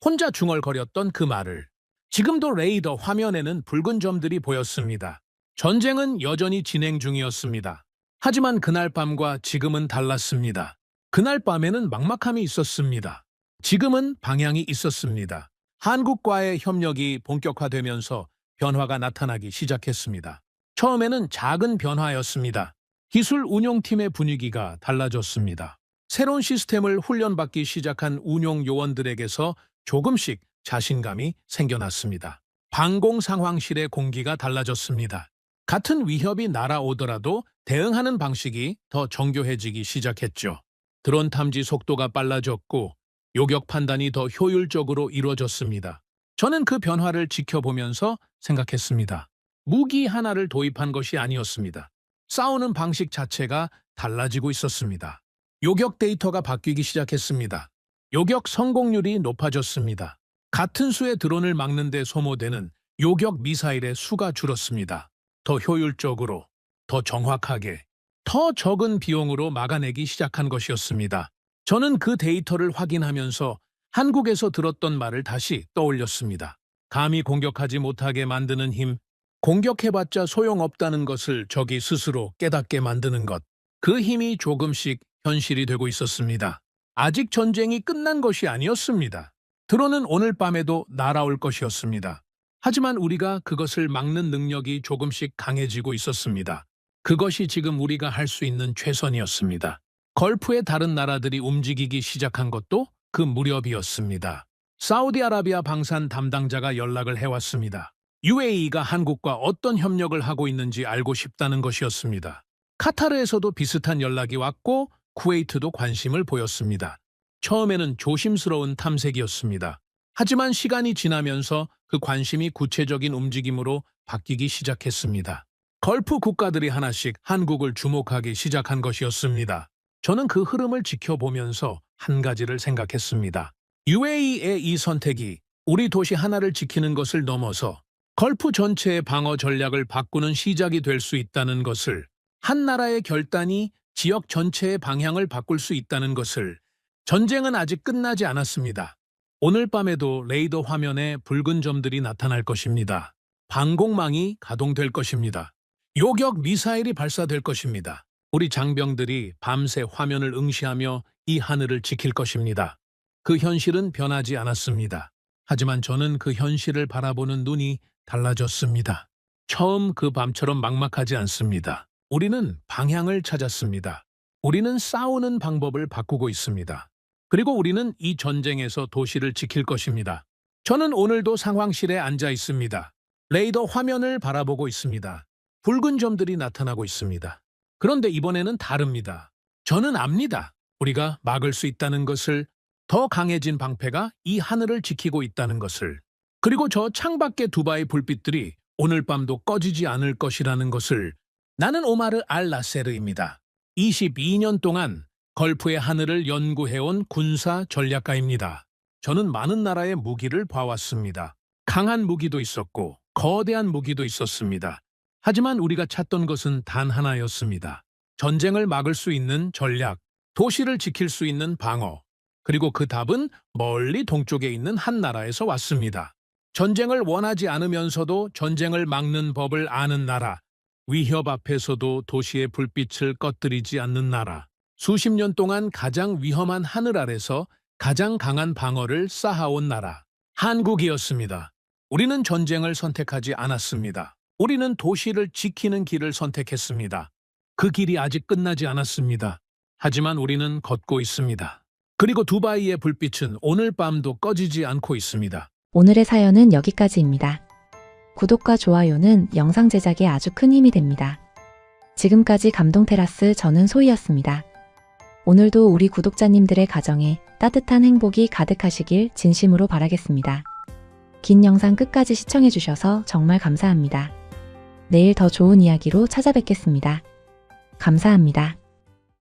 혼자 중얼거렸던 그 말을. 지금도 레이더 화면에는 붉은 점들이 보였습니다. 전쟁은 여전히 진행 중이었습니다. 하지만 그날 밤과 지금은 달랐습니다. 그날 밤에는 막막함이 있었습니다. 지금은 방향이 있었습니다. 한국과의 협력이 본격화되면서 변화가 나타나기 시작했습니다. 처음에는 작은 변화였습니다. 기술 운용팀의 분위기가 달라졌습니다. 새로운 시스템을 훈련받기 시작한 운용 요원들에게서 조금씩 자신감이 생겨났습니다. 방공 상황실의 공기가 달라졌습니다. 같은 위협이 날아오더라도 대응하는 방식이 더 정교해지기 시작했죠. 드론 탐지 속도가 빨라졌고 요격 판단이 더 효율적으로 이루어졌습니다. 저는 그 변화를 지켜보면서 생각했습니다. 무기 하나를 도입한 것이 아니었습니다. 싸우는 방식 자체가 달라지고 있었습니다. 요격 데이터가 바뀌기 시작했습니다. 요격 성공률이 높아졌습니다. 같은 수의 드론을 막는 데 소모되는 요격 미사일의 수가 줄었습니다. 더 효율적으로, 더 정확하게, 더 적은 비용으로 막아내기 시작한 것이었습니다. 저는 그 데이터를 확인하면서 한국에서 들었던 말을 다시 떠올렸습니다. 감히 공격하지 못하게 만드는 힘, 공격해봤자 소용없다는 것을 적이 스스로 깨닫게 만드는 것. 그 힘이 조금씩 현실이 되고 있었습니다. 아직 전쟁이 끝난 것이 아니었습니다. 드론은 오늘 밤에도 날아올 것이었습니다. 하지만 우리가 그것을 막는 능력이 조금씩 강해지고 있었습니다. 그것이 지금 우리가 할 수 있는 최선이었습니다. 걸프의 다른 나라들이 움직이기 시작한 것도 그 무렵이었습니다. 사우디아라비아 방산 담당자가 연락을 해왔습니다. UAE가 한국과 어떤 협력을 하고 있는지 알고 싶다는 것이었습니다. 카타르에서도 비슷한 연락이 왔고 쿠웨이트도 관심을 보였습니다. 처음에는 조심스러운 탐색이었습니다. 하지만 시간이 지나면서 그 관심이 구체적인 움직임으로 바뀌기 시작했습니다. 걸프 국가들이 하나씩 한국을 주목하기 시작한 것이었습니다. 저는 그 흐름을 지켜보면서 한 가지를 생각했습니다. UAE의 이 선택이 우리 도시 하나를 지키는 것을 넘어서 걸프 전체의 방어 전략을 바꾸는 시작이 될 수 있다는 것을, 한 나라의 결단이 지역 전체의 방향을 바꿀 수 있다는 것을. 전쟁은 아직 끝나지 않았습니다. 오늘 밤에도 레이더 화면에 붉은 점들이 나타날 것입니다. 방공망이 가동될 것입니다. 요격 미사일이 발사될 것입니다. 우리 장병들이 밤새 화면을 응시하며 이 하늘을 지킬 것입니다. 그 현실은 변하지 않았습니다. 하지만 저는 그 현실을 바라보는 눈이 달라졌습니다. 처음 그 밤처럼 막막하지 않습니다. 우리는 방향을 찾았습니다. 우리는 싸우는 방법을 바꾸고 있습니다. 그리고 우리는 이 전쟁에서 도시를 지킬 것입니다. 저는 오늘도 상황실에 앉아 있습니다. 레이더 화면을 바라보고 있습니다. 붉은 점들이 나타나고 있습니다. 그런데 이번에는 다릅니다. 저는 압니다. 우리가 막을 수 있다는 것을, 더 강해진 방패가 이 하늘을 지키고 있다는 것을, 그리고 저 창밖의 두바이 불빛들이 오늘 밤도 꺼지지 않을 것이라는 것을. 나는 오마르 알 나세르입니다. 22년 동안 걸프의 하늘을 연구해온 군사 전략가입니다. 저는 많은 나라의 무기를 봐왔습니다. 강한 무기도 있었고 거대한 무기도 있었습니다. 하지만 우리가 찾던 것은 단 하나였습니다. 전쟁을 막을 수 있는 전략, 도시를 지킬 수 있는 방어, 그리고 그 답은 멀리 동쪽에 있는 한 나라에서 왔습니다. 전쟁을 원하지 않으면서도 전쟁을 막는 법을 아는 나라, 위협 앞에서도 도시의 불빛을 꺼뜨리지 않는 나라, 수십 년 동안 가장 위험한 하늘 아래서 가장 강한 방어를 쌓아온 나라, 한국이었습니다. 우리는 전쟁을 선택하지 않았습니다. 우리는 도시를 지키는 길을 선택했습니다. 그 길이 아직 끝나지 않았습니다. 하지만 우리는 걷고 있습니다. 그리고 두바이의 불빛은 오늘 밤도 꺼지지 않고 있습니다. 오늘의 사연은 여기까지입니다. 구독과 좋아요는 영상 제작에 아주 큰 힘이 됩니다. 지금까지 감동테라스 저는 소희였습니다. 오늘도 우리 구독자님들의 가정에 따뜻한 행복이 가득하시길 진심으로 바라겠습니다. 긴 영상 끝까지 시청해주셔서 정말 감사합니다. 내일 더 좋은 이야기로 찾아뵙겠습니다. 감사합니다.